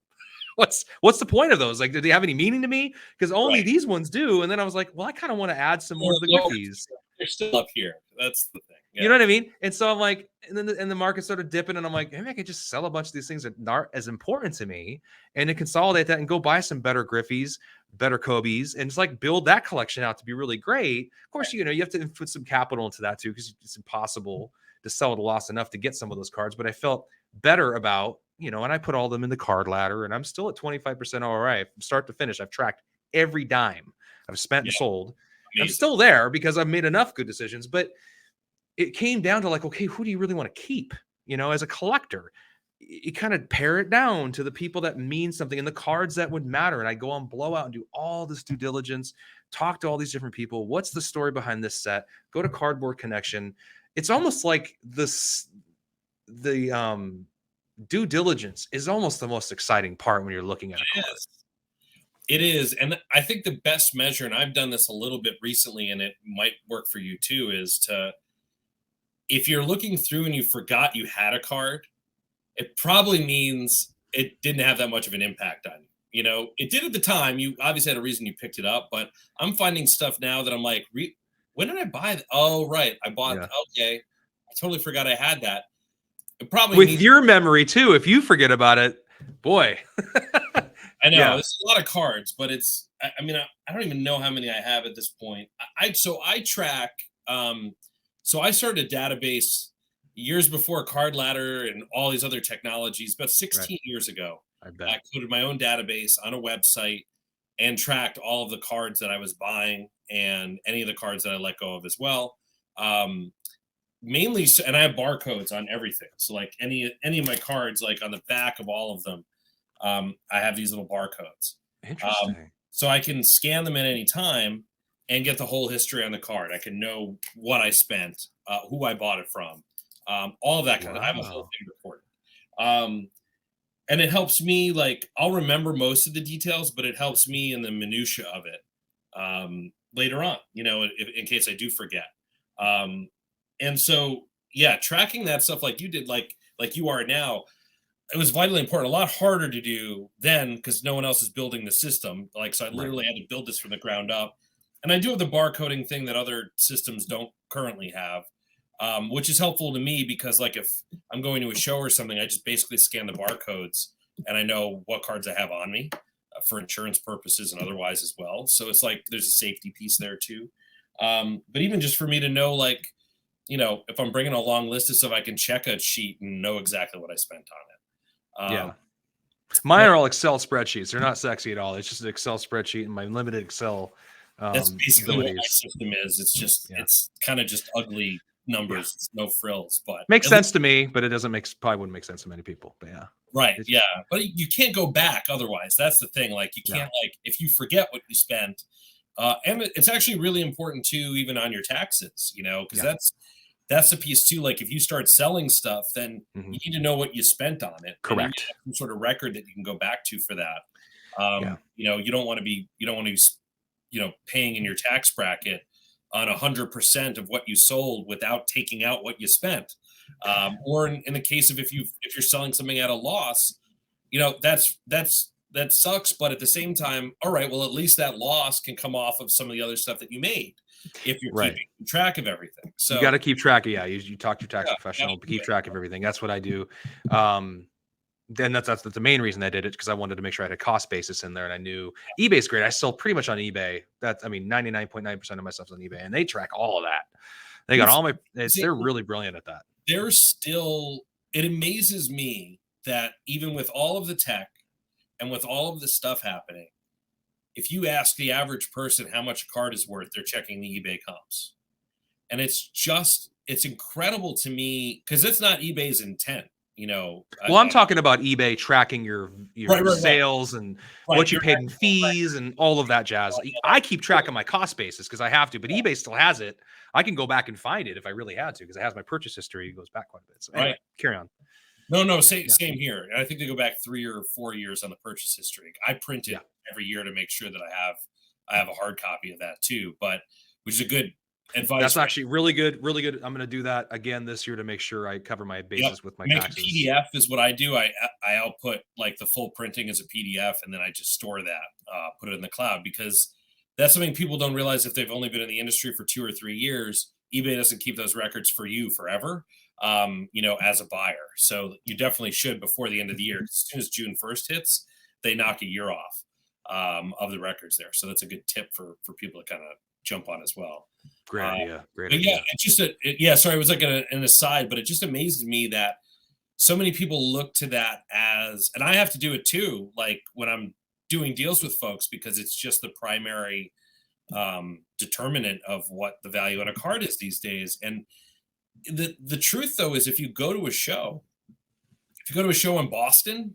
What's the point of those? Like, do they have any meaning to me? Because only these ones do. And then I was like, well, I kind of want to add some more to the Griffies. They're still up here. That's the thing. You know what I mean? And so I'm like, and then the market started dipping, and I'm like, maybe I could just sell a bunch of these things that aren't as important to me, and then consolidate that and go buy some better Griffeys, better Kobe's, and just like build that collection out to be really great. Of course, you know, you have to put some capital into that too, because it's impossible to sell at a loss enough to get some of those cards. But I felt better about, you know, and I put all of them in the card ladder, and I'm still at 25% ROI from start to finish. I've tracked every dime I've spent and sold. I'm still there because I've made enough good decisions, but it came down to like, okay, who do you really want to keep? You know, as a collector, you kind of pare it down to the people that mean something and the cards that would matter. And I go on Blowout and do all this due diligence, talk to all these different people. What's the story behind this set? Go to Cardboard Connection. It's almost like the due diligence is almost the most exciting part when you're looking at a card. It is. And I think the best measure, and I've done this a little bit recently, and it might work for you too, is to, if you're looking through and you forgot you had a card, it probably means it didn't have that much of an impact on you. You know, it did at the time. You obviously had a reason you picked it up, but I'm finding stuff now that I'm like, when did I buy that? Oh, right. I bought, okay. I totally forgot I had that. It probably with your memory too. If you forget about it, boy. I know there's a lot of cards, but it's, I mean, I don't even know how many I have at this point. So I track, so I started a database years before Card Ladder and all these other technologies, about 16 years ago. I coded my own database on a website and tracked all of the cards that I was buying and any of the cards that I let go of as well. Mainly, and I have barcodes on everything. So like any of my cards, like on the back of all of them, I have these little barcodes. Interesting. So I can scan them at any time and get the whole history on the card. I can know what I spent, who I bought it from, all of that kind of. I have a whole thing recorded. And it helps me, like, I'll remember most of the details, but it helps me in the minutia of it later on, you know, in case I do forget. And so, yeah, tracking that stuff like you did, like you are now, it was vitally important. A lot harder to do then because no one else is building the system. Like, so I literally had to build this from the ground up. And I do have the barcoding thing that other systems don't currently have, which is helpful to me because, like, if I'm going to a show or something, I just basically scan the barcodes and I know what cards I have on me for insurance purposes and otherwise as well. So it's like there's a safety piece there too. But even just for me to know, like, you know, if I'm bringing a long list of stuff, I can check a sheet and know exactly what I spent on it. Mine are all Excel spreadsheets. They're not sexy at all. It's just an Excel spreadsheet and my limited Excel. That's basically what my system is. It's just, it's kind of just ugly numbers. It's no frills, but makes sense to me, but it doesn't probably wouldn't make sense to many people, but right. Yeah. But you can't go back otherwise. That's the thing. Like, you can't, like, if you forget what you spent, and it's actually really important too, even on your taxes, you know, because that's the piece too. Like, if you start selling stuff, then you need to know what you spent on it. Correct. Some sort of record that you can go back to for that. You know, you don't want to be, you know, paying in your tax bracket on 100% of what you sold without taking out what you spent. Or in the case of if you're selling something at a loss, you know, that sucks. But at the same time, all right, well, at least that loss can come off of some of the other stuff that you made if you're keeping track of everything. So you got to keep track of, you talk to your tax professional, keep track of everything. That's what I do. Then that's the main reason I did it, because I wanted to make sure I had a cost basis in there, and I knew eBay's great. I sell pretty much on eBay. That's, I mean, 99.9% of my stuff's on eBay, and they track all of that. They got all my. They're really brilliant at that. They're still. It amazes me that even with all of the tech and with all of the stuff happening, if you ask the average person how much a card is worth, they're checking the eBay comps, and it's incredible to me because it's not eBay's intent. You know, well, I'm talking about eBay tracking your sales and what you paid in fees and all of that jazz. I keep track of my cost basis because I have to, but eBay still has it. I can go back and find it if I really had to, because it has my purchase history. It goes back quite a bit. So anyway, carry on. No, same here. I think they go back 3 or 4 years on the purchase history. I print it every year to make sure that I have a hard copy of that too, but which is a good advice. That's actually really good. I'm going to do that again this year to make sure I cover my bases with my taxes. A PDF is what I do. I output like the full printing as a PDF, and then I just store that, put it in the cloud, because that's something people don't realize if they've only been in the industry for 2 or 3 years. eBay doesn't keep those records for you forever, you know, as a buyer. So you definitely should before the end of the year. As soon as June 1st hits, they knock a year off of the records there. So that's a good tip for people to kind of jump on as well. Great idea. Great But yeah, idea. it's just yeah, sorry, it was like an aside, but it just amazes me that so many people look to that as, and I have to do it too, like when I'm doing deals with folks, because it's just the primary determinant of what the value on a card is these days. And the truth though is, if you go to a show, in Boston,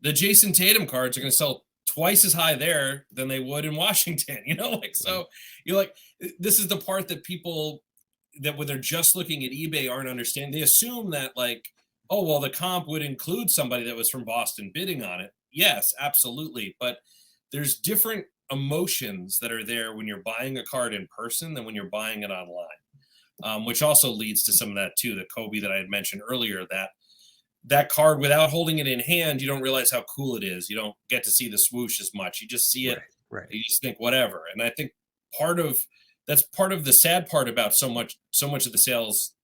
the Jason Tatum cards are going to sell twice as high there than they would in Washington, you know, like, so you're like, this is the part that people, that when they're just looking at eBay aren't understanding. They assume that like, oh, well, the comp would include somebody that was from Boston bidding on it. Yes, absolutely. But there's different emotions that are there when you're buying a card in person than when you're buying it online, which also leads to some of that too, the Kobe that I had mentioned earlier, that card, without holding it in hand, you don't realize how cool it is. You don't get to see the swoosh as much. You just see it. Right. You just think whatever. And I think that's part of the sad part about so much of the sales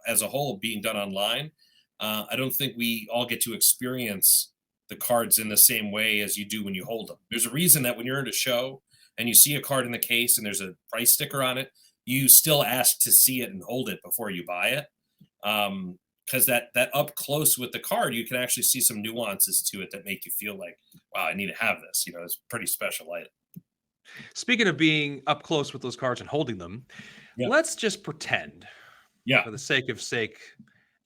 as a whole being done online. I don't think we all get to experience the cards in the same way as you do when you hold them. There's a reason that when you're at a show and you see a card in the case and there's a price sticker on it, you still ask to see it and hold it before you buy it. Because that up close with the card, you can actually see some nuances to it that make you feel like, wow, I need to have this. You know, it's a pretty special item. Speaking of being up close with those cards and holding them, let's just pretend, for the sake of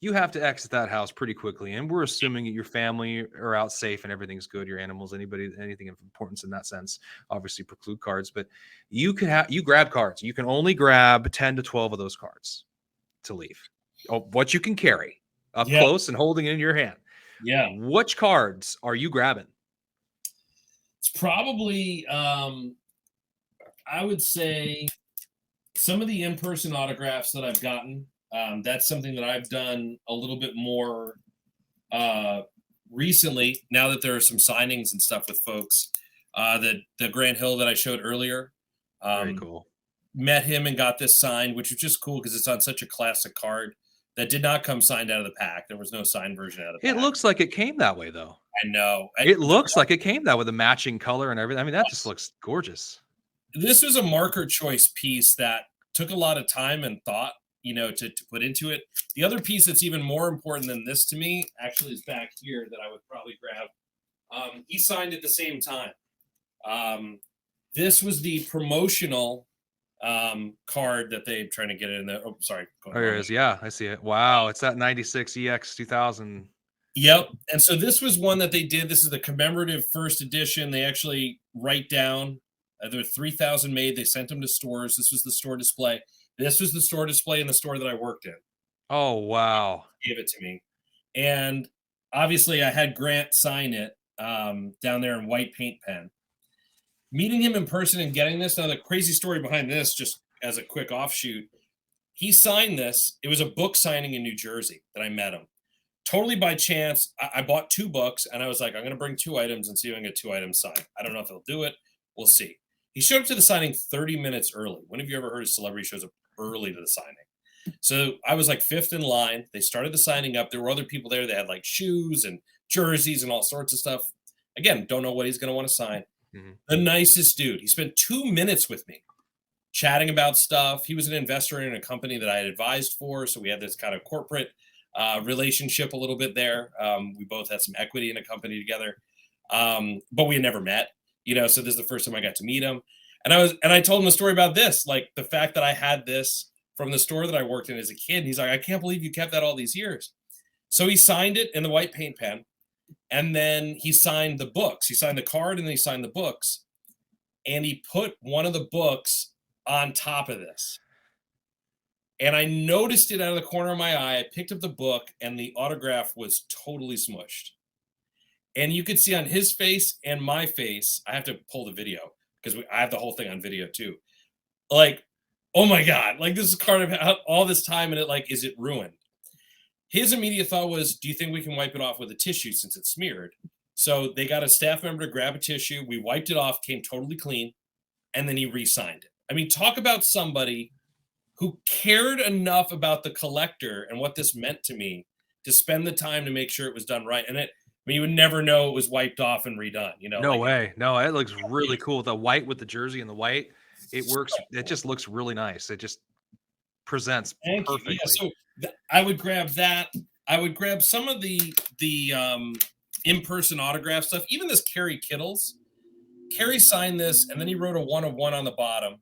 you have to exit that house pretty quickly, and we're assuming that your family are out safe and everything's good. Your animals, anything of importance in that sense, obviously preclude cards. But you grab cards. You can only grab 10 to 12 of those cards to leave. What you can carry up close and holding in your hand. Yeah. Which cards are you grabbing? It's probably, I would say, some of the in-person autographs that I've gotten. That's something that I've done a little bit more recently, now that there are some signings and stuff with folks. The Grant Hill that I showed earlier. Very cool. Met him and got this signed, which was just cool because it's on such a classic card that did not come signed out of the pack. There was no signed version out of the pack. It looks like it came that way, though. I know. It looks like it came that with a matching color and everything. I mean, that just looks gorgeous. This was a marker choice piece that took a lot of time and thought, you know, to put into it. The other piece that's even more important than this to me actually is back here that I would probably grab. He signed at the same time. This was the promotional card that they're trying to get in there. Oh, sorry. Oh, here it is. Yeah, I see it. Wow, it's that 96 EX 2000. Yep. And so this was one that they did. This is the commemorative first edition. They actually write down, there were 3,000 made. They sent them to stores. This was the store display. This was the store display in the store that I worked in. Oh, wow. He gave it to me. And obviously I had Grant sign it down there in white paint pen. Meeting him in person and getting this. Now, the crazy story behind this, just as a quick offshoot, he signed this. It was a book signing in New Jersey that I met him. Totally by chance. I bought 2 books, and I was like, I'm going to bring 2 items and see if I can get 2 items signed. I don't know if he'll do it. We'll see. He showed up to the signing 30 minutes early. When have you ever heard a celebrity shows up early to the signing? So I was like 5th in line. They started the signing up. There were other people there. They had like shoes and jerseys and all sorts of stuff. Again, don't know what he's going to want to sign. The nicest dude. He spent 2 minutes with me chatting about stuff. He was an investor in a company that I had advised for. So we had this kind of corporate relationship a little bit there. We both had some equity in a company together, but we had never met, you know, so this is the first time I got to meet him. And I told him the story about this, like the fact that I had this from the store that I worked in as a kid. And he's like, I can't believe you kept that all these years. So he signed it in the white paint pen. And then he signed the books. He signed the card and then he signed the books. And he put one of the books on top of this. And I noticed it out of the corner of my eye. I picked up the book and the autograph was totally smushed. And you could see on his face and my face, I have to pull the video because I have the whole thing on video too. Like, oh my God, like this is card I've had all this time and is it ruined? His immediate thought was, do you think we can wipe it off with a tissue since it's smeared? So they got a staff member to grab a tissue. We wiped it off, came totally clean, and then he re-signed it. I mean, talk about somebody who cared enough about the collector and what this meant to me to spend the time to make sure it was done right. And I mean, you would never know it was wiped off and redone, you know? No Like, way. No, it looks really cool. The white with the jersey and the white, it works. so It cool. just looks really nice. It just presents Thank you. Yeah, perfectly. so I would grab that. I would grab some of the in-person autograph stuff. Even this Kerry Kittles. Kerry signed this, and then he wrote a 1 of 1 on the bottom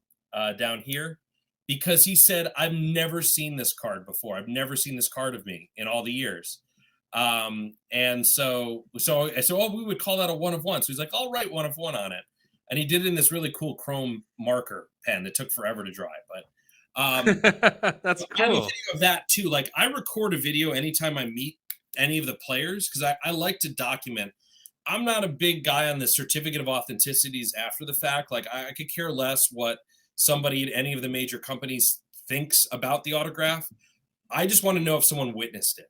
down here because he said, "I've never seen this card before. I've never seen this card of me in all the years." And so oh, we would call that a 1 of 1. So he's like, "I'll write 1 of 1 on it," and he did it in this really cool chrome marker pen that took forever to dry, but. That's I have a cool. video of that too. Like I record a video anytime I meet any of the players because I like to document. I'm not a big guy on the certificate of authenticities after the fact. Like I could care less what somebody at any of the major companies thinks about the autograph. I just want to know if someone witnessed it.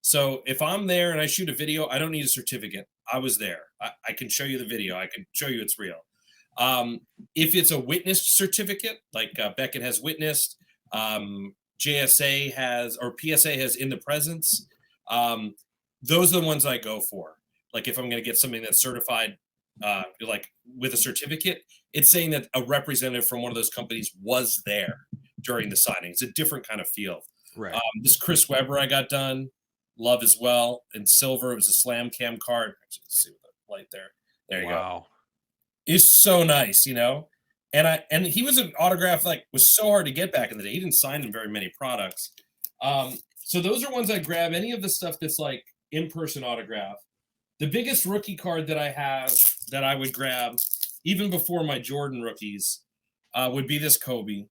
So if I'm there and I shoot a video, I don't need a certificate. I was there. I can show you the video. I can show you it's real. If it's a witnessed certificate, like Beckett has witnessed, JSA has, or PSA has in the presence, those are the ones I go for. Like if I'm going to get something that's certified, like with a certificate, it's saying that a representative from one of those companies was there during the signing. It's a different kind of feel. Right. This Chris Webber I got done, love as well. In silver, it was a slam cam card. Actually, let's see the light there. There you go. Wow. Is so nice, you know. And he was an autograph like was so hard to get back in the day. He didn't sign in very many products. So those are ones I grab. Any of the stuff that's like in-person autograph. The biggest rookie card that I have that I would grab, even before my Jordan rookies, would be this Kobe.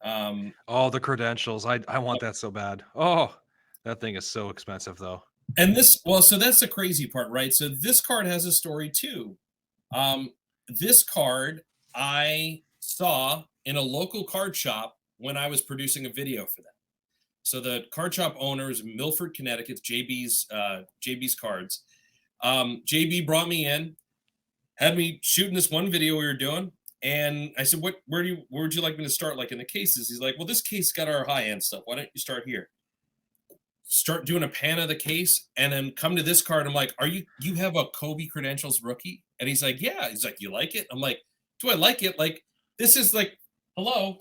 Oh, the credentials. I want that so bad. Oh, that thing is so expensive though. And this, well, so that's the crazy part, right? So this card has a story too. This card I saw in a local card shop when I was producing a video for them. So the card shop owner is Milford, Connecticut, JB's Cards. JB brought me in, had me shooting this one video we were doing, and I said, where would you like me to start, like in the cases? He's like, well, this case got our high-end stuff. Why don't you start here? Start doing a pan of the case, and then come to this card. I'm like, you have a Kobe Credentials rookie? And he's like, yeah. He's like, you like it? I'm like, do I like it? Like, this is like, hello.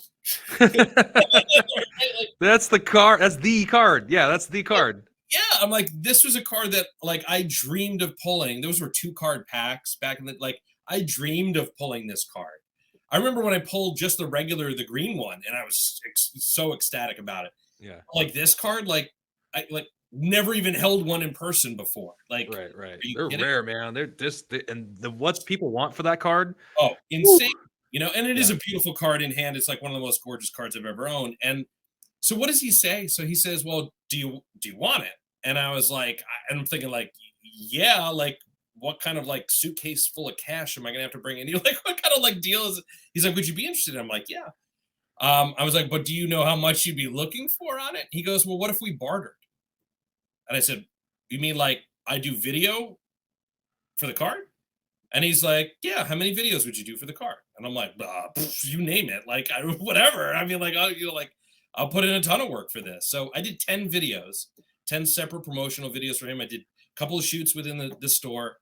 That's the card. That's the card. Yeah, that's the card. Yeah, I'm like, this was a card that like I dreamed of pulling. Those were 2-card packs back in the like. I dreamed of pulling this card. I remember when I pulled just the green one, and I was so ecstatic about it. Yeah. Like this card, like I like never even held one in person before. Like, right. They're rare, man. They're just and the what people want for that card. Oh, insane! Woo. You know, and it is Yeah. a beautiful card in hand. It's like one of the most gorgeous cards I've ever owned. And so, what does he say? So he says, "Well, do you want it?" And I was like, I'm thinking, like, yeah, like, what kind of like suitcase full of cash am I gonna have to bring in? You're like, what kind of like deal is it? He's like, would you be interested? I'm like, yeah. I was like, but do you know how much you'd be looking for on it? He goes, well, what if we bartered? And I said, you mean like I do video for the card? And he's like, yeah, how many videos would you do for the card? And I'm like, you name it. Like, whatever. I mean, like, I'll put in a ton of work for this. So I did 10 videos, 10 separate promotional videos for him. I did a couple of shoots within the store,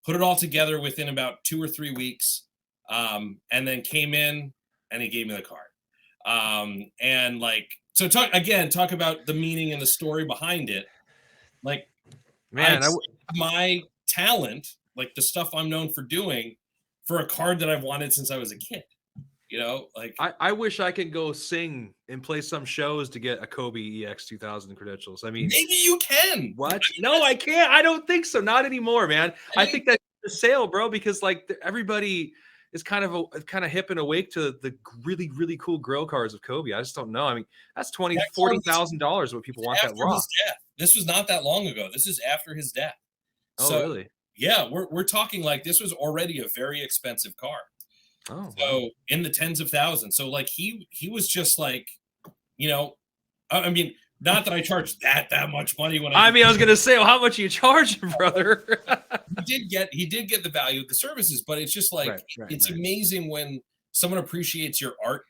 put it all together within about 2 or 3 weeks, and then came in and he gave me the card. And like, so talk about the meaning and the story behind it. Like, Man, my talent, like the stuff I'm known for doing, for a card that I've wanted since I was a kid. You know, like I wish I could go sing and play some shows to get a Kobe EX 2000 credentials. I mean, maybe you can. What? No, I can't. I don't think so. Not anymore, man. I think that's the sale, bro, because like everybody is kind of hip and awake to the really, really cool grill cards of Kobe. I just don't know. I mean, that's $40,000 what people want that raw. This was not that long ago. This is after his death. Oh, so, really? Yeah, we're talking like this was already a very expensive card. Oh, so wow. In the tens of thousands. So like he was just like, you know, I mean, not that I charged that much money when I was gonna say, well, how much are you charging, brother? he did get the value of the services, but it's just like it's amazing when someone appreciates your art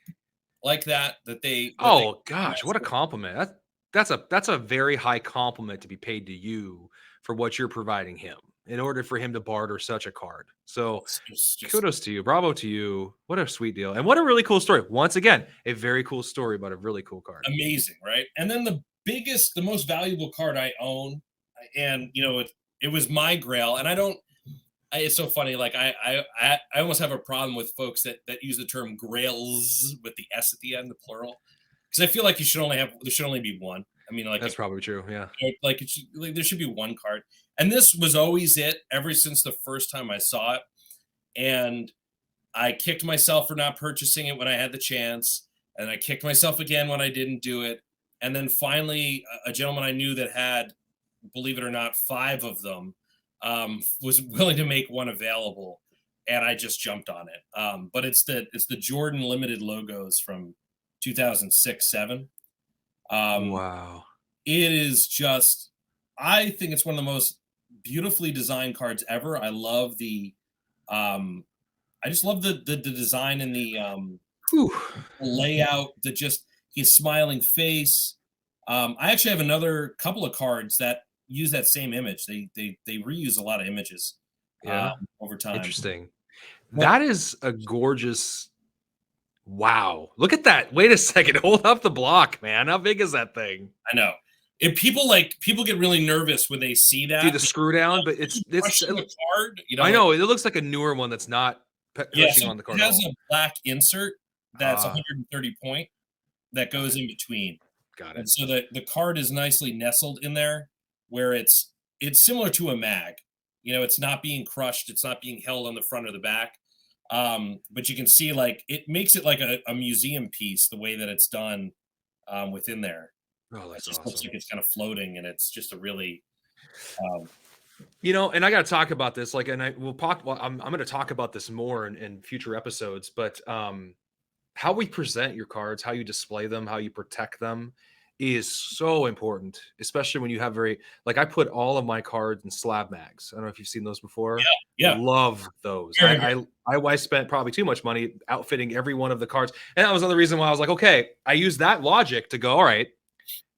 like that they Oh gosh, what a compliment. That's a very high compliment to be paid to you for what you're providing him in order for him to barter such a card. So it's just kudos to you. Bravo to you. What a sweet deal. And what a really cool story. Once again, a very cool story about a really cool card. amazing, right? And then the most valuable card I own, and it was my Grail, and it's so funny. Like I almost have a problem with folks that use the term Grails with the S at the end, the plural, because I feel like there should only be one. I mean, like That's probably true. Yeah. like there should be one card, and this was always it ever since the first time I saw it, and I kicked myself for not purchasing it when I had the chance, and I kicked myself again when I didn't do it, and then finally a gentleman I knew that had, believe it or not, 5 of them, was willing to make one available, and I just jumped on it. But it's the Jordan limited logos from 2006-7. Wow. It is just, I think it's one of the most beautifully designed cards ever. I love I just love the design and the Whew. layout, his smiling face. I actually have another couple of cards that use that same image. They reuse a lot of images Yeah. over time. Interesting. Well- That is a gorgeous. Wow. Look at that. Wait a second. Hold up the block, man. How big is that thing? I know. If people get really nervous when they see that. See the screw down, but it's crushing the card. I know it looks like a newer one that's not pushing on the card. It has a black insert that's 130 130 point that goes in between. Got And it. so the card is nicely nestled in there, where it's similar to a mag. It's not being crushed. It's not being held on the front or the back. But you can see, like, it makes it like a museum piece, the way that it's done within there. Oh, that's It just awesome. looks like it's kind of floating, and it's just a really And I got to talk about this. Like, and we'll talk. Well, I'm going to talk about this more in future episodes. But how we present your cards, how you display them, how you protect them, is so important. Especially when you have I put all of my cards in slab mags. I don't know if you've seen those before. Yeah. Love those. Very I spent probably too much money outfitting every one of the cards, and that was another reason why I was like, okay, I use that logic to go, all right.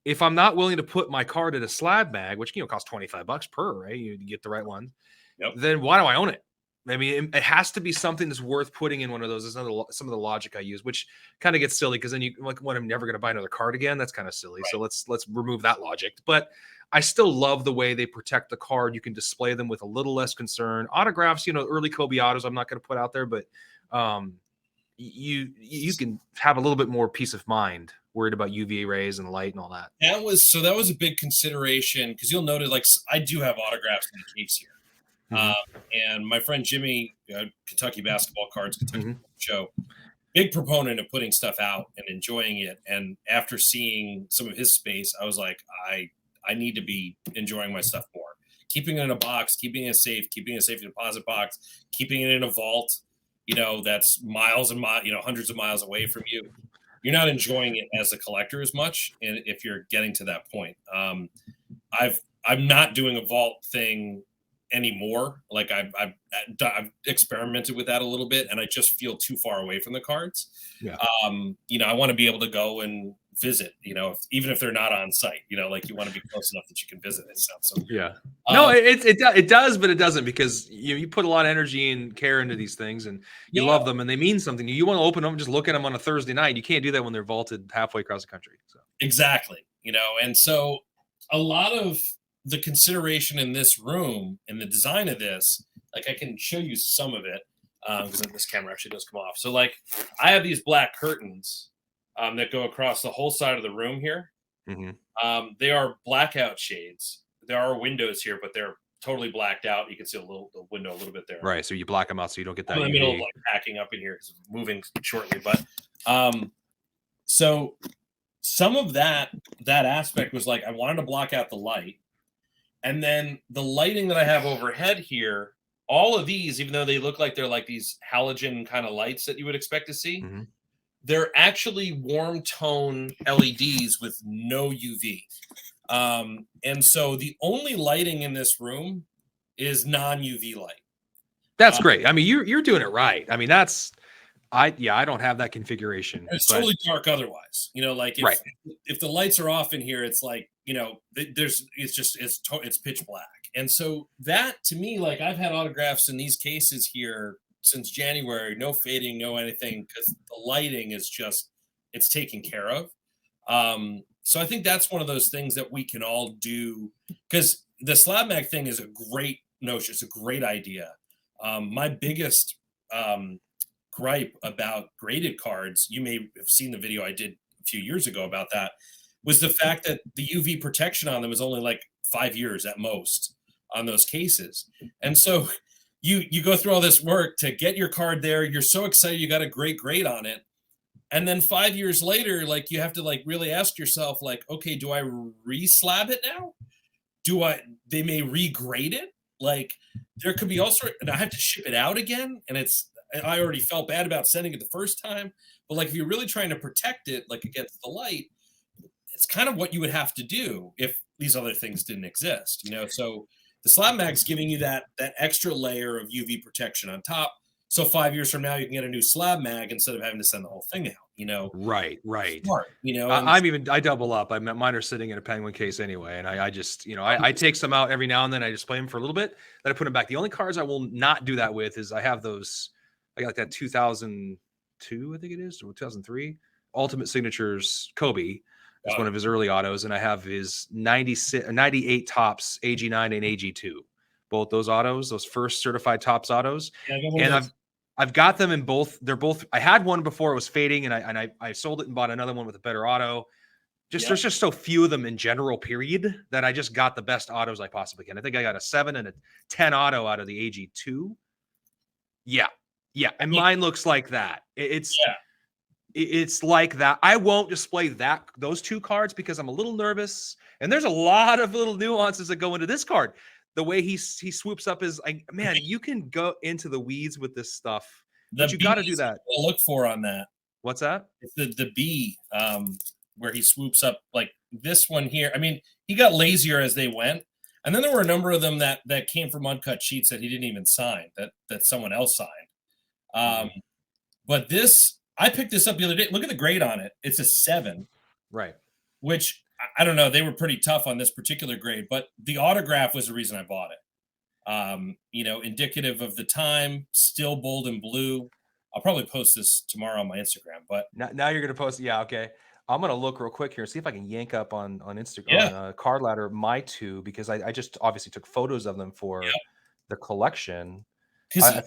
If I'm not willing to put my card in a slab bag, which costs $25 per, right? You get the right one. Yep. Then why do I own it? I mean, it has to be something that's worth putting in one of those. Is some of the logic I use, which kind of gets silly because then when I'm never going to buy another card again, that's kind of silly. Right. So let's remove that logic. But I still love the way they protect the card. You can display them with a little less concern. Autographs, early Kobe autos, I'm not going to put out there, but you can have a little bit more peace of mind worried about UVA rays and light and all that. That was a big consideration, because you'll notice, like, I do have autographs in the case here. And my friend Jimmy, Kentucky Basketball Cards, Kentucky Show, big proponent of putting stuff out and enjoying it. And after seeing some of his space, I was like, I need to be enjoying my stuff more. Keeping it in a box, keeping it safe, keeping a safe deposit box, keeping it in a vault, that's miles and miles, hundreds of miles away from you. You're not enjoying it as a collector as much, and if you're getting to that point. I'm not doing a vault thing anymore. Like, I've experimented with that a little bit, and I just feel too far away from the cards. Yeah. I want to be able to go and visit, even if they're not on site, like, you want to be close enough that you can visit it. So yeah. No, it does, but it doesn't, because you put a lot of energy and care into these things, and you love them, and they mean something. You want to open them, just look at them on a Thursday night. You can't do that when they're vaulted halfway across the country. So exactly, and so a lot of the consideration in this room and the design of this, like, I can show you some of it, because this camera actually does come off. So, like, I have these black curtains that go across the whole side of the room here. They are blackout shades. There are windows here, but they're totally blacked out. You can see the window a little bit there. Right. So you black them out so you don't get that. I'm in the middle of, like, packing up in here because I'm moving shortly. But so some of that aspect was like, I wanted to block out the light. And then the lighting that I have overhead here, all of these, even though they look like they're like these halogen kind of lights that you would expect to see, they're actually warm tone LEDs with no UV. And so the only lighting in this room is non-UV light. That's great. I mean, you're doing it right. I mean, I don't have that configuration. It's But totally dark otherwise. You know, like right. if the lights are off in here, it's like, you know, it's pitch black. And so that to me, like I've had autographs in these cases here since January, no fading, no anything, because the lighting is just it's taken care of. So I think that's one of those things that we can all do, because the slab mag thing is a great notion. It's a great idea. My biggest gripe about graded cards, you may have seen the video I did a few years ago about that, was the fact that the UV protection on them is only like 5 years at most on those cases. And so you go through all this work to get your card there. You're so excited you got a great grade on it. And then 5 years later, like you have to like really ask yourself, like, okay, do I re-slab it now? They may regrade it. Like there could be all sorts, and I have to ship it out again. And I already felt bad about sending it the first time, but like if you're really trying to protect it, like against the light, it's kind of what you would have to do if these other things didn't exist, you know? So the slab mag's giving you that extra layer of UV protection on top. So 5 years from now, you can get a new slab mag instead of having to send the whole thing out, you know? Right. Smart, you know? I double up. Mine are sitting in a Penguin case anyway. And I just, I take some out every now and then. I just play them for a little bit. Then I put them back. The only cards I will not do that with is I have those, I got like that 2002, I think it is, or 2003 Ultimate Signatures Kobe. It's one of his early autos. And I have his 98 Tops AG9 and AG2. Both those autos, those first certified Tops autos. Yeah, I've got them in both. They're both. I had one before it was fading, and I sold it and bought another one with a better auto. There's just so few of them in general. Period. That I just got the best autos I possibly can. I think I got a 7 and a 10 auto out of the AG2. Yeah, and mine looks like that. It's like that. I won't display those two cards because I'm a little nervous, and there's a lot of little nuances that go into this card. The way he swoops up his, man, you can go into the weeds with this stuff, but you got to do that. Look for on that. What's that? It's the B, where he swoops up like this one here. I mean, he got lazier as they went, and then there were a number of them that came from uncut sheets that he didn't even sign, that someone else signed. But this, I picked this up the other day. Look at the grade on it. It's a 7, right? Which I don't know. They were pretty tough on this particular grade, but the autograph was the reason I bought it. You know, indicative of the time, still bold and blue. I'll probably post this tomorrow on my Instagram, but now you're going to post. Yeah. Okay. I'm going to look real quick here and see if I can yank up on Instagram, on Card Ladder, my two, because I just obviously took photos of them for the collection. Because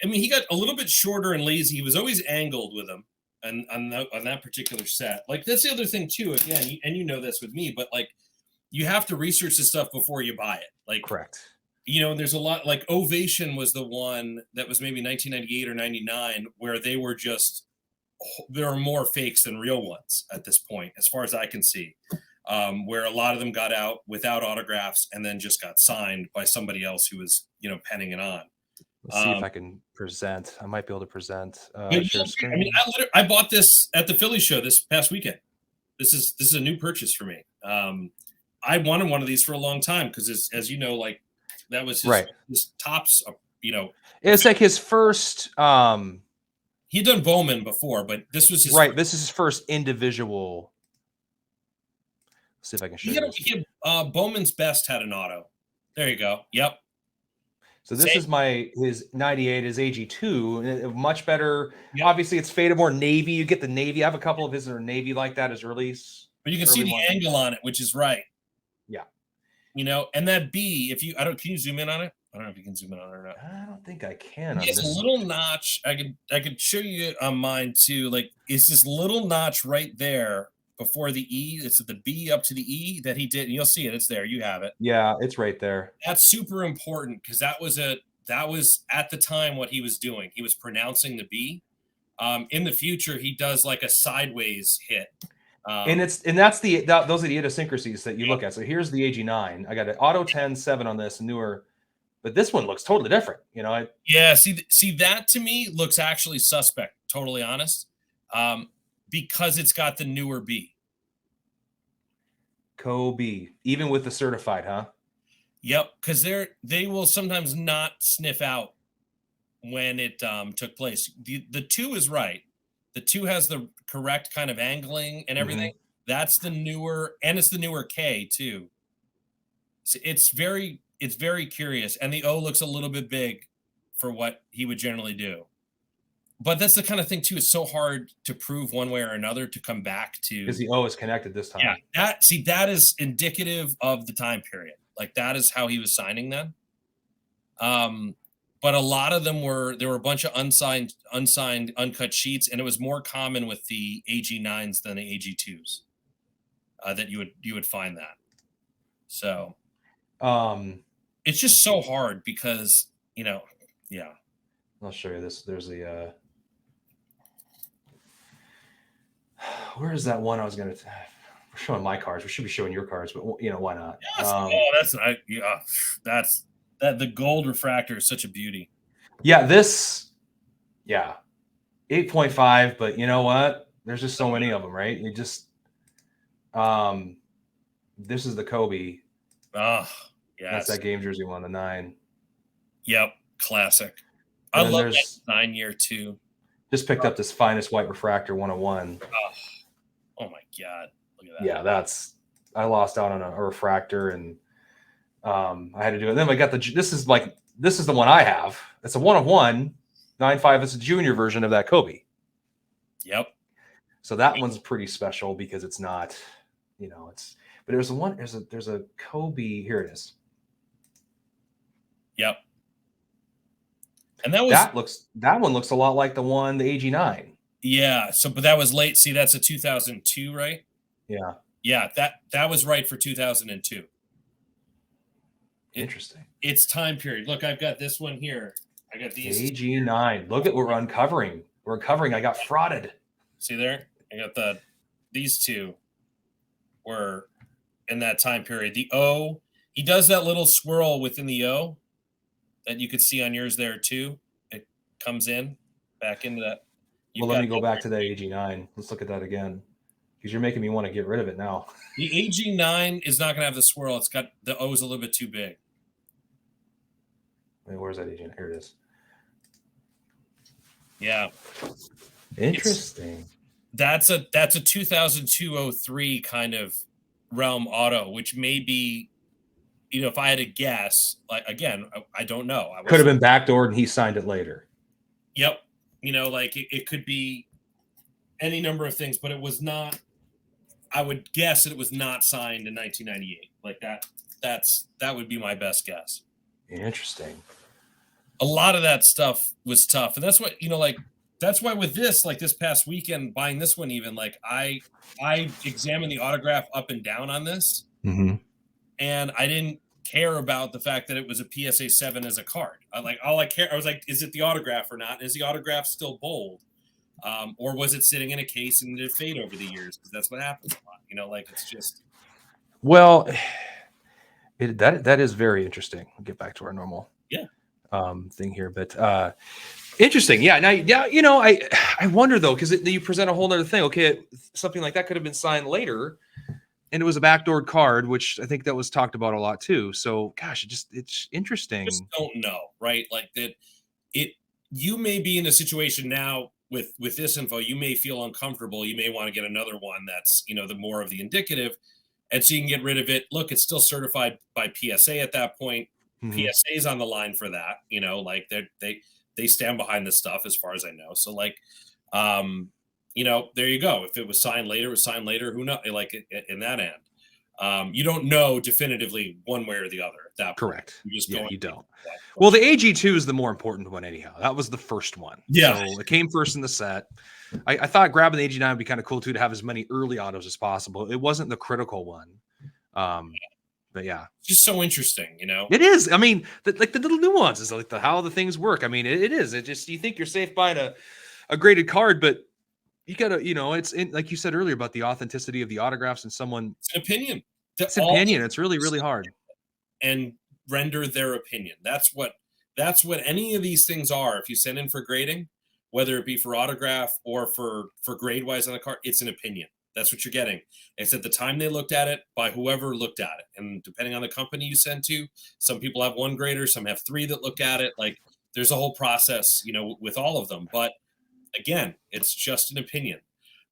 he got a little bit shorter and lazy. He was always angled with them. And on that particular set, like that's the other thing too. Again, and you know this with me, but like you have to research this stuff before you buy it. Like, correct. You know, and there's a lot. Like Ovation was the one that was maybe 1998 or 99, where there are more fakes than real ones at this point, as far as I can see. Where a lot of them got out without autographs and then just got signed by somebody else who was, penning it on. Let's see if I can present. I might be able to present. Share screen. I mean, I bought this at the Philly show this past weekend. This is a new purchase for me. I wanted one of these for a long time because, as you know, like that was his Tops. It's like his first. He'd done Bowman before, but this was his This is his first individual. Let's see if I can show you. Bowman's Best had an auto. There you go. Yep. So this is his 98, his AG2, much better. Yep. Obviously, it's faded more navy. You get the navy. I have a couple of his that are navy like that as earlies. But you can see the angle on it, which is right. Yeah. And that B, can you zoom in on it? I don't know if you can zoom in on it or not. I don't think I can. It's a little notch. I could show you on mine too. Like it's this little notch right there before the E. It's the B up to the E that he did. And you'll see it. It's there. You have it. Yeah, it's right there. That's super important because that was at the time what he was doing. He was pronouncing the B. In the future, he does like a sideways hit. And those are the idiosyncrasies that you look at. So here's the AG9. I got an auto 10, 7 on this newer, but this one looks totally different. See that to me looks actually suspect. Totally honest. Because it's got the newer B. Kobe, even with the certified, huh? Yep, because they will sometimes not sniff out when it took place. The 2 is right. The 2 has the correct kind of angling and everything. That's the newer, and it's the newer K too. So it's very curious, and the O looks a little bit big for what he would generally do. But that's the kind of thing too. It's so hard to prove one way or another to come back to, because the O is connected this time. Yeah, that is indicative of the time period. Like that is how he was signing then. But a lot of them there were a bunch of unsigned, uncut sheets, and it was more common with the AG9s than the AG2s that you would find that. So it's just so hard because, yeah. I'll show you this. There's a where is that one I was going to we're showing my cards. We should be showing your cards, but why not? Yes. That's the gold refractor is such a beauty. Yeah, 8.5, but you know what? There's just so many of them, right? You just this is the Kobe. Oh, yeah. That's that game jersey one, the 9. Yep, classic. I love that 9-year too. Just picked up this finest white refractor 101. Oh my God. Look at that. Yeah, I lost out on a refractor, and I had to do it. Then I got this is the one I have. It's a 101 9.5. It's a junior version of that Kobe. Yep. So that one's pretty special because it's not, but there's a Kobe. Here it is. Yep. And that one looks a lot like the AG9. Yeah. So, but that was late. See, that's a 2002, right? Yeah. Yeah. That was right for 2002. Interesting. It's time period. Look, I've got this one here. I got these AG9. Look at what we're uncovering. I got frauded. See there? I got these 2 were in that time period. The O, he does that little swirl within the O that you could see on yours there too. It comes in back into that. Let me go back to that AG9. Let's look at that again, because you're making me want to get rid of it now. The AG9 is not going to have the swirl. It's got the O is a little bit too big. Where's that AG9? Here it is. Yeah. Interesting. That's a 2002-03 kind of realm auto, which may be, if I had to guess, like, again, I don't know. Could have been backdoored and he signed it later. Yep. Like it could be any number of things, but it was not, I would guess that it was not signed in 1998. Like that would be my best guess. Interesting. A lot of that stuff was tough. And that's what, that's why with this, like this past weekend, buying this one, even like I examined the autograph up and down on this, and I didn't care about the fact that it was a PSA 7 as a card. I was like, is it the autograph or not? Is the autograph still bold, or was it sitting in a case and did it fade over the years? Because that's what happens a lot. Like it's just. Well, that is very interesting. We'll get back to our normal thing here, but interesting. Yeah. Now, I wonder though, because you present a whole other thing. Okay, something like that could have been signed later, and it was a backdoored card, which I think that was talked about a lot too. So, gosh, it's interesting. Just don't know, right? Like that. You may be in a situation now with this info. You may feel uncomfortable. You may want to get another one that's the more of the indicative, and so you can get rid of it. Look, it's still certified by PSA at that point. PSA is on the line for that. Like they stand behind this stuff as far as I know. So like, there you go. If it was signed later, it was signed later. Who knows? Like in that end, you don't know definitively one way or the other at that point. Correct. You don't. That. Well, the AG2 is the more important one anyhow. That was the first one. Yeah. So it came first in the set. I thought grabbing the AG9 would be kind of cool too, to have as many early autos as possible. It wasn't the critical one. But yeah, just so interesting, It is. I mean, the little nuances, like how the things work. I mean, it is. It just, you think you're safe buying a graded card, but you gotta, it's like you said earlier about the authenticity of the autographs and someone. It's an opinion. It's opinion. It's really, really hard. And render their opinion. That's what any of these things are. If you send in for grading, whether it be for autograph or for grade wise on the card, it's an opinion. That's what you're getting. It's at the time they looked at it by whoever looked at it. And depending on the company you send to, some people have one grader, some have 3 that look at it. Like there's a whole process, with all of them. But again, it's just an opinion.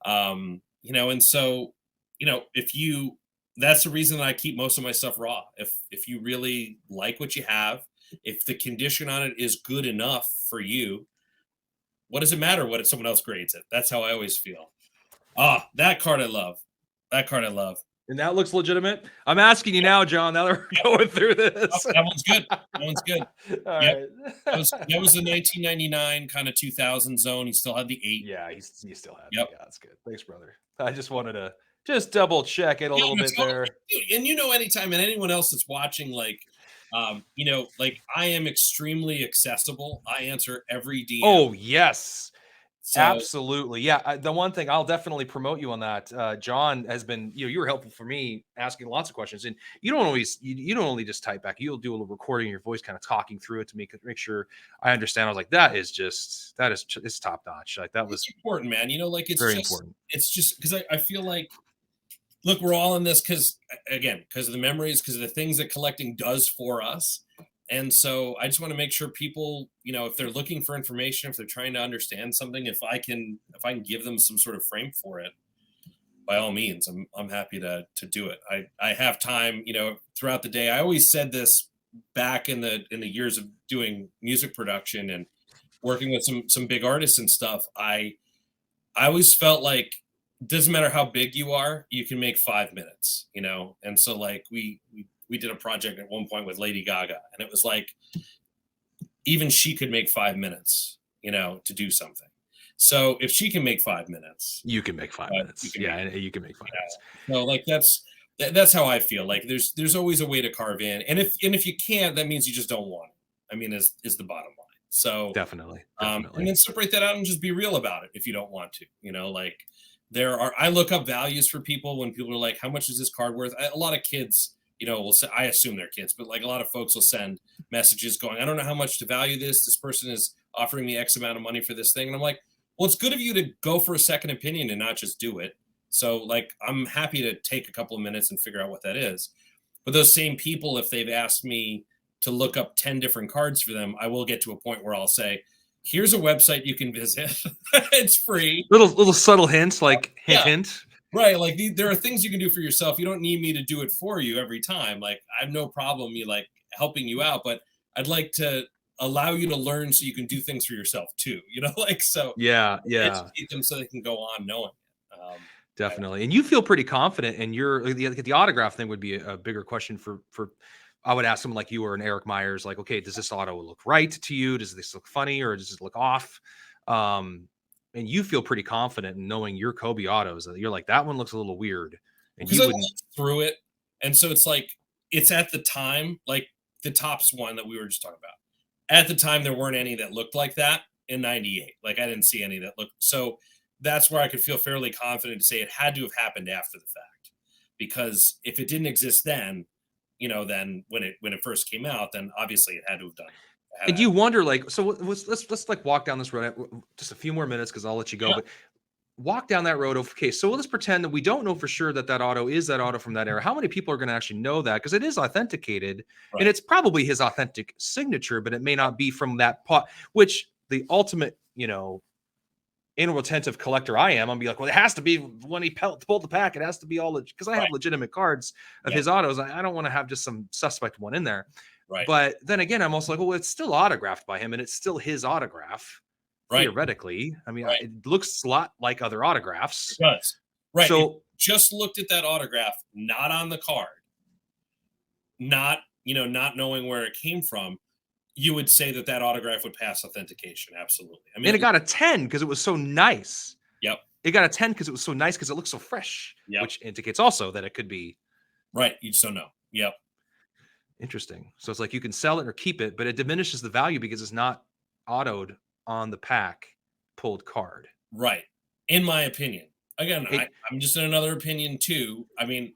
And so, if you, that's the reason that I keep most of my stuff raw. If you really like what you have, if the condition on it is good enough for you, what does it matter what if someone else grades it? That's how I always feel. That card I love. That card I love. And that looks legitimate. I'm asking you now, John, now that we're going through this. That one's good. That one's good. All Yep. right. That was the 1999 kind of 2000 zone. He still had the 8. Yeah, he still had Yep. it. Yeah, that's good. Thanks, brother. I just wanted to just double check it a little bit there. And anytime, and anyone else that's watching, like I am extremely accessible. I answer every DM. Oh, yes. So, Absolutely. Yeah. The one thing I'll definitely promote you on that. John has been, you were helpful for me asking lots of questions, and you don't always, you don't only just type back, you'll do a little recording of your voice, kind of talking through it to make sure I understand. I was like, it's top notch. Like that was important, man. It's very just, important. It's just because I feel like, look, we're all in this because of the memories, because of the things that collecting does for us. And so I just want to make sure people, if they're looking for information, if they're trying to understand something, if I can give them some sort of frame for it, by all means, I'm happy to do it. I have time, throughout the day. I always said this back in the years of doing music production and working with some big artists and stuff. I always felt like it doesn't matter how big you are, you can make 5 minutes, And so like we did a project at one point with Lady Gaga, and it was like, even she could make 5 minutes, to do something. So if she can make 5 minutes, you can make 5 minutes. You can make 5 minutes. So like that's how I feel. Like there's always a way to carve in, and if you can't, that means you just don't want it. I mean, is the bottom line. So Definitely. And then separate that out and just be real about it if you don't want to. Like I look up values for people when people are like, how much is this card worth? A lot of kids, will say, I assume they're kids, but like a lot of folks will send messages going, I don't know how much to value this. This person is offering me X amount of money for this thing. And I'm like, well, it's good of you to go for a second opinion and not just do it. So like, I'm happy to take a couple of minutes and figure out what that is. But those same people, if they've asked me to look up 10 different cards for them, I will get to a point where I'll say, here's a website you can visit. It's free. Little subtle hints, like hint. Right. Like there are things you can do for yourself. You don't need me to do it for you every time. Like I have no problem me like helping you out, but I'd like to allow you to learn so you can do things for yourself too. Like, so yeah. educate them so they can go on knowing it. Definitely. And you feel pretty confident, and the autograph thing would be a bigger question for I would ask someone like you or an Eric Myers, like, okay, does this auto look right to you? Does this look funny, or does it look off? And you feel pretty confident in knowing your Kobe autos that you're like, that one looks a little weird. And you wouldn't through it. And so it's like, it's at the time, like the Topps one that we were just talking about. At the time, there weren't any that looked like that in 98. Like I didn't see any that looked. So that's where I could feel fairly confident to say it had to have happened after the fact. Because if it didn't exist then, then when it first came out, then obviously it had to have done. And you wonder, like, so let's like walk down this road just a few more minutes because I'll let you go. Yeah. But walk down that road. Okay, so let's pretend that we don't know for sure that auto is that auto from that era. How many people are going to actually know that? Because it is authenticated, right. And it's probably his authentic signature, but it may not be from that pot. Which the ultimate, inattentive collector I am, I'll be like, well, it has to be when he pulled the pack. It has to be all because I have legitimate cards of his autos. I don't want to have just some suspect one in there. Right. But then again, I'm also like, well, it's still autographed by him and it's still his autograph. Right. Theoretically. I mean, it looks a lot like other autographs. It does. Right. So just looked at that autograph, not on the card, not knowing where it came from, you would say that autograph would pass authentication. Absolutely. I mean, and it got a 10 because it was so nice. Yep. It got a 10 because it was so nice because it looks so fresh, which indicates also that it could be. Right. You just don't know. Yep. Interesting. So it's like you can sell it or keep it, but it diminishes the value because it's not autoed on the pack pulled card. Right. In my opinion. Again, I'm just in another opinion too. I mean,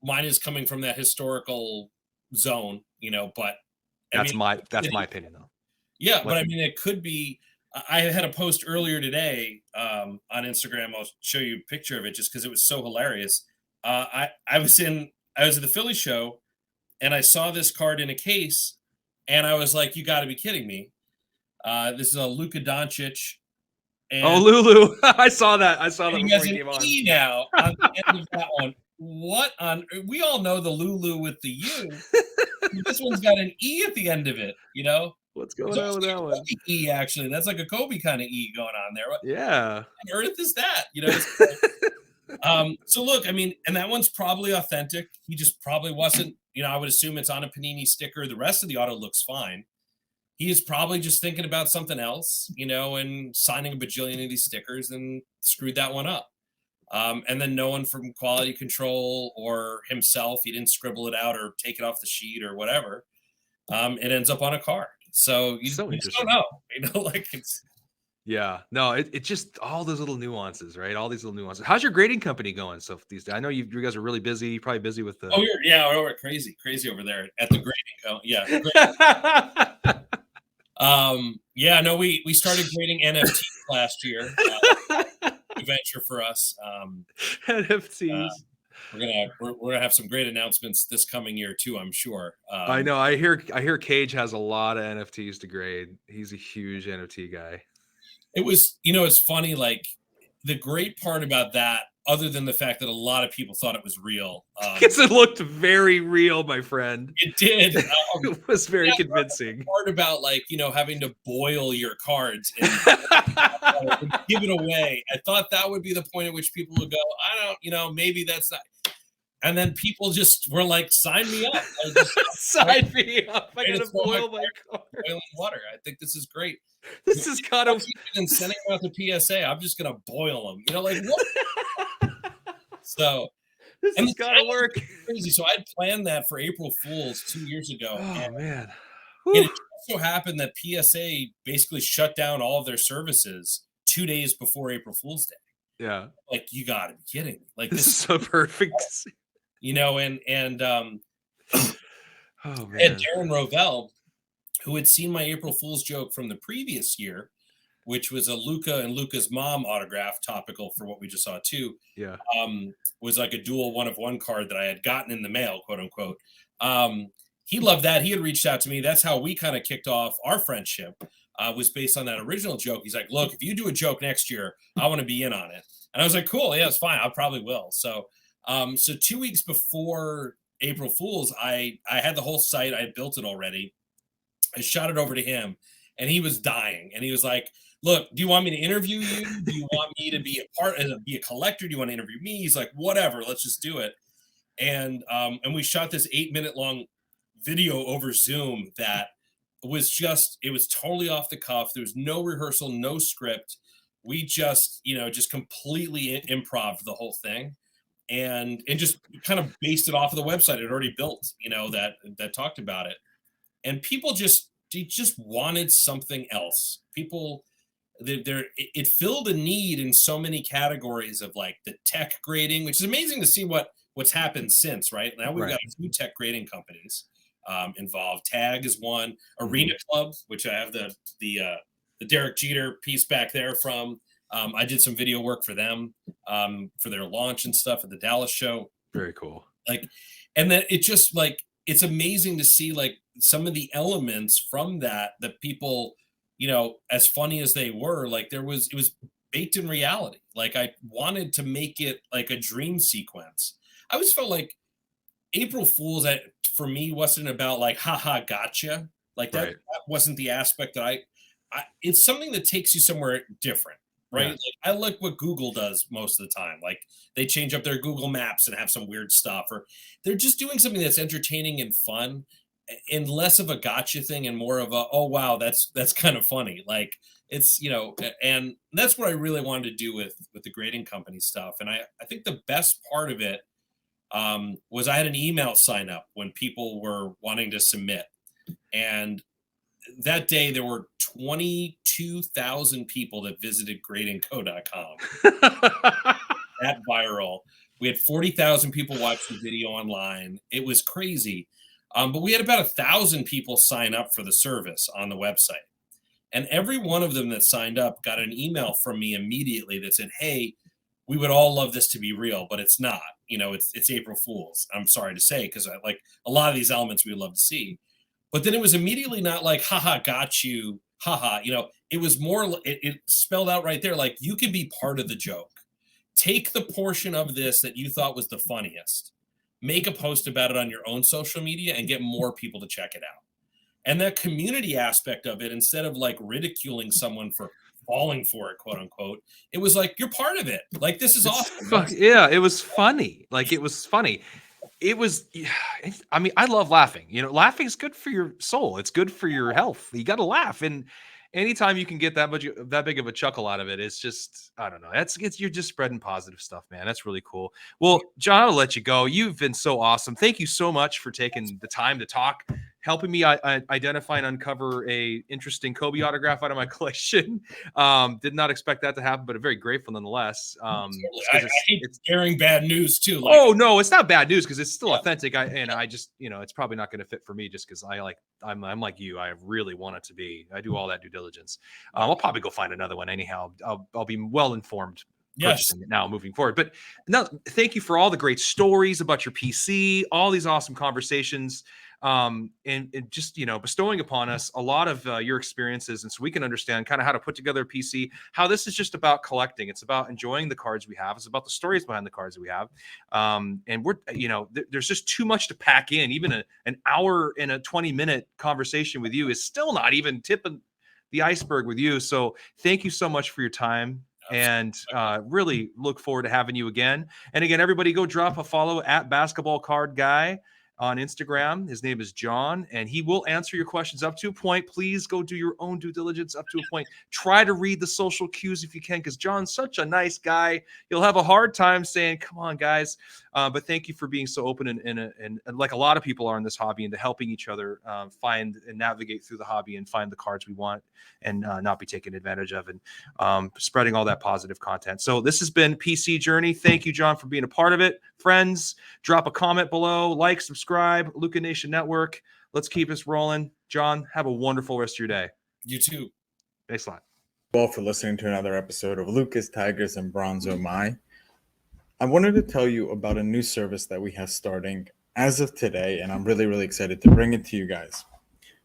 mine is coming from that historical zone, but that's my opinion though. Yeah. But I mean, it could be, I had a post earlier today on Instagram. I'll show you a picture of it just because it was so hilarious. I was at the Philly show and I saw this card in a case and I was like, you got to be kidding me. This is a Luka Doncic. Oh, And Lulu. I saw that. I saw that he before has he an came on. E now on the end of that one. What on? We all know the Lulu with the U. This one's got an E at the end of it, you know? What's It's going on almost with like that a one? Kobe E, actually. That's like a Kobe kind of E going on there. What Yeah. on earth is that? You know? So look, I mean, and that one's probably authentic. He just probably wasn't, you know, I would assume it's on a Panini sticker. The rest of the auto looks fine. He is probably just thinking about something else, you know, and signing a bajillion of these stickers and screwed that one up. And then no one from quality control or himself, he didn't scribble it out or take it off the sheet or whatever. It ends up on a card. So So you just don't interesting. know, you know, like it's. Yeah. No, it just all those little nuances, right? All these little nuances. How's your grading company going? So these days, I know you guys are really busy. You're probably busy with the. Oh, we're crazy over there at the grading. Yeah. Yeah, no, we started grading NFTs last year. New venture for us. NFTs. We're gonna have some great announcements this coming year too, I'm sure. I know. I hear Cage has a lot of NFTs to grade. He's a huge NFT guy. It was, you know, it's funny, like the great part about that, other than the fact that a lot of people thought it was real, Because it looked very real, my friend. it did. It was very Yeah, convincing. part about like, you know, having to boil your cards and give it away. I thought that would be the point at which people would go, I don't, you know, maybe that's not. And then people just were like, sign me up. Sign me up. I Right, gotta it's all boil my car. boiling water. I think this is great. This is kind of And sending them out to PSA, I'm just gonna boil them. You know, like what? So, this and has gotta work. crazy. So I planned that for April Fools 2 years ago, Oh and man. it just so happened that PSA basically shut down all of their services 2 days before April Fool's Day. Yeah. Like, you got to be kidding me! Like This is so perfect. you know, and Oh and man. Darren Rovell, who had seen my April Fool's joke from the previous year, which was a Luka and Luka's mom autograph, topical for what we just saw too. Yeah. Was like a dual one of one card that I had gotten in the mail, quote unquote. He loved that. He had reached out to me. That's how we kind of kicked off our friendship. Was based on that original joke. He's like, "Look, if you do a joke next year, I want to be in on it." And I was like, "Cool, yeah, it's fine. I probably will." So, so 2 weeks before April Fools, I had the whole site. I had built it already. I shot it over to him, and he was dying. And he was like, "Look, do you want me to interview you? Do you want me to be a part, be a collector? Do you want to interview me?" He's like, "Whatever, let's just do it." And we shot this 8-minute long video over Zoom that was just, it was totally off the cuff. There was no rehearsal, no script. We just, you know, just completely improv the whole thing, and just kind of based it off of the website it already built, you know, that talked about it. And people just, they just wanted something else. People, it filled a need in so many categories of like the tech grading, which is amazing to see what's happened since, right? Now we've got a few tech grading companies involved. Tag is one. Arena Club, which I have the Derek Jeter piece back there from. I did some video work for them for their launch and stuff at the Dallas show. Very cool. Like, and then it just like, it's amazing to see like some of the elements from that people, you know, as funny as they were, like it was baked in reality. Like I wanted to make it like a dream sequence. I always felt like April Fool's for me wasn't about like, haha, gotcha. Like that, that wasn't the aspect that I, it's something that takes you somewhere different. Right. Yeah. Like, I like what Google does most of the time. Like they change up their Google Maps and have some weird stuff, or they're just doing something that's entertaining and fun and less of a gotcha thing and more of a, oh, wow, that's kind of funny. Like it's, you know, and that's what I really wanted to do with the grading company stuff. And I think the best part of it was I had an email sign up when people were wanting to submit. And that day there were 22,000 people that visited gradingco.com. That viral. We had 40,000 people watch the video online. It was crazy. But we had about 1,000 people sign up for the service on the website. And every one of them that signed up got an email from me immediately that said, "Hey, we would all love this to be real, but it's not. You know, it's April Fool's. I'm sorry to say, because I like a lot of these elements we would love to see." But then it was immediately not like, haha, got you. haha, it was more, it spelled out right there, like, you can be part of the joke. Take the portion of this that you thought was the funniest, make a post about it on your own social media and get more people to check it out. And that community aspect of it, instead of like ridiculing someone for falling for it, quote unquote, it was like, you're part of it. Like, this is awesome. Yeah, it was funny. Like, it was funny. It was, I mean, I love laughing. Laughing is good for your soul. It's good for your health. You got to laugh. And anytime you can get that big of a chuckle out of it, it's just, I don't know. You're just spreading positive stuff, man. That's really cool. Well, John, I'll let you go. You've been so awesome. Thank you so much for taking the time to talk, helping me identify and uncover a interesting Kobe autograph out of my collection. Did not expect that to happen, but I'm very grateful nonetheless. I hate bearing bad news too. Like, oh no, it's not bad news because it's still authentic. I just, it's probably not going to fit for me just because I'm like you. I really want it to be. I do all that due diligence. I'll probably go find another one anyhow. I'll be well informed purchasing it now moving forward. But no, thank you for all the great stories about your PC, all these awesome conversations. And just, bestowing upon us a lot of your experiences. And so we can understand kind of how to put together a PC, how this is just about collecting. It's about enjoying the cards we have. It's about the stories behind the cards that we have. And we're, there's just too much to pack in. Even an hour and a 20-minute conversation with you is still not even tipping the iceberg with you. So thank you so much for your time. And really look forward to having you again. And again, everybody go drop a follow at Basketball Card Guy on Instagram. His name is John, and he will answer your questions up to a point. Please go do your own due diligence up to a point. Try to read the social cues if you can, because John's such a nice guy. You'll have a hard time saying, come on, guys. But thank you for being so open and like a lot of people are in this hobby, into helping each other find and navigate through the hobby and find the cards we want and not be taken advantage of, and spreading all that positive content. So this has been PC Journey. Thank you, John, for being a part of it. Friends, drop a comment below, like, subscribe, Luka Nation Network. Let's keep this rolling. John, have a wonderful rest of your day. You too. Thanks a lot. Well, for listening to another episode of Lucas, Tigers, and Bronzo My. I wanted to tell you about a new service that we have starting as of today, and I'm really, really excited to bring it to you guys.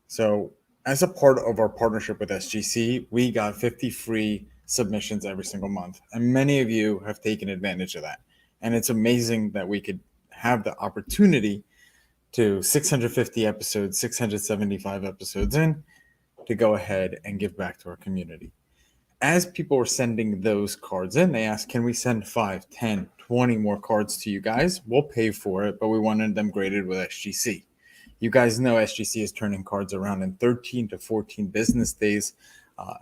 So, as a part of our partnership with SGC, we got 50 free submissions every single month, and many of you have taken advantage of that. And it's amazing that we could have the opportunity to 650 episodes, 675 episodes in, to go ahead and give back to our community. As people were sending those cards in, they asked, can we send 5, 10, 20 more cards to you guys? We'll pay for it, but we wanted them graded with SGC. You guys know SGC is turning cards around in 13 to 14 business days,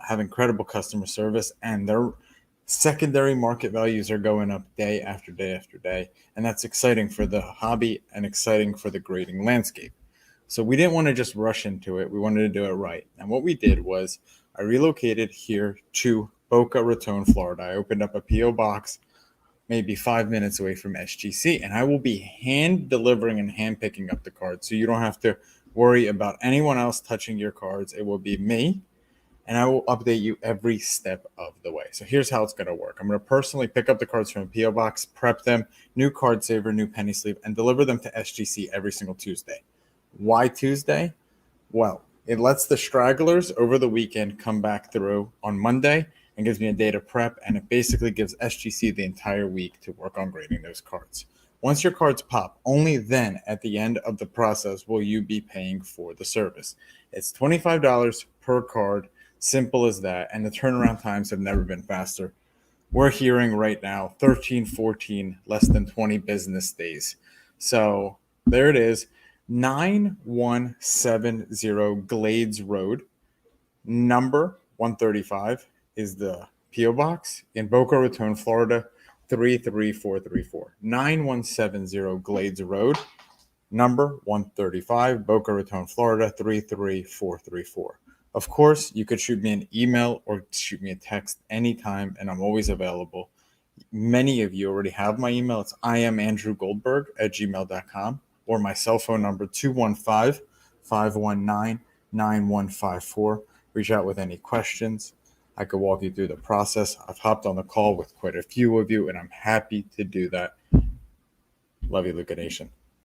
have incredible customer service, and their secondary market values are going up day after day after day. And that's exciting for the hobby and exciting for the grading landscape. So we didn't want to just rush into it. We wanted to do it right. And what we did was I relocated here to Boca Raton, Florida. I opened up a P.O. box maybe 5 minutes away from SGC, and I will be hand delivering and hand picking up the cards. So you don't have to worry about anyone else touching your cards. It will be me, and I will update you every step of the way. So here's how it's going to work. I'm going to personally pick up the cards from a P.O. box, prep them, new card saver, new penny sleeve, and deliver them to SGC every single Tuesday. Why Tuesday? Well, it lets the stragglers over the weekend come back through on Monday and gives me a day to prep, and it basically gives SGC the entire week to work on grading those cards. Once your cards pop, only then at the end of the process will you be paying for the service. It's $25 per card, simple as that, and the turnaround times have never been faster. We're hearing right now 13, 14, less than 20 business days. So there it is. 9170 Glades Road, number 135 is the P.O. Box in Boca Raton, Florida, 33434. 9170 Glades Road, number 135, Boca Raton, Florida, 33434. Of course, you could shoot me an email or shoot me a text anytime, and I'm always available. Many of you already have my email. It's iamandrewgoldberg@gmail.com. or my cell phone number, 215-519-9154. Reach out with any questions. I could walk you through the process. I've hopped on the call with quite a few of you, and I'm happy to do that. Love you, Luka Nation.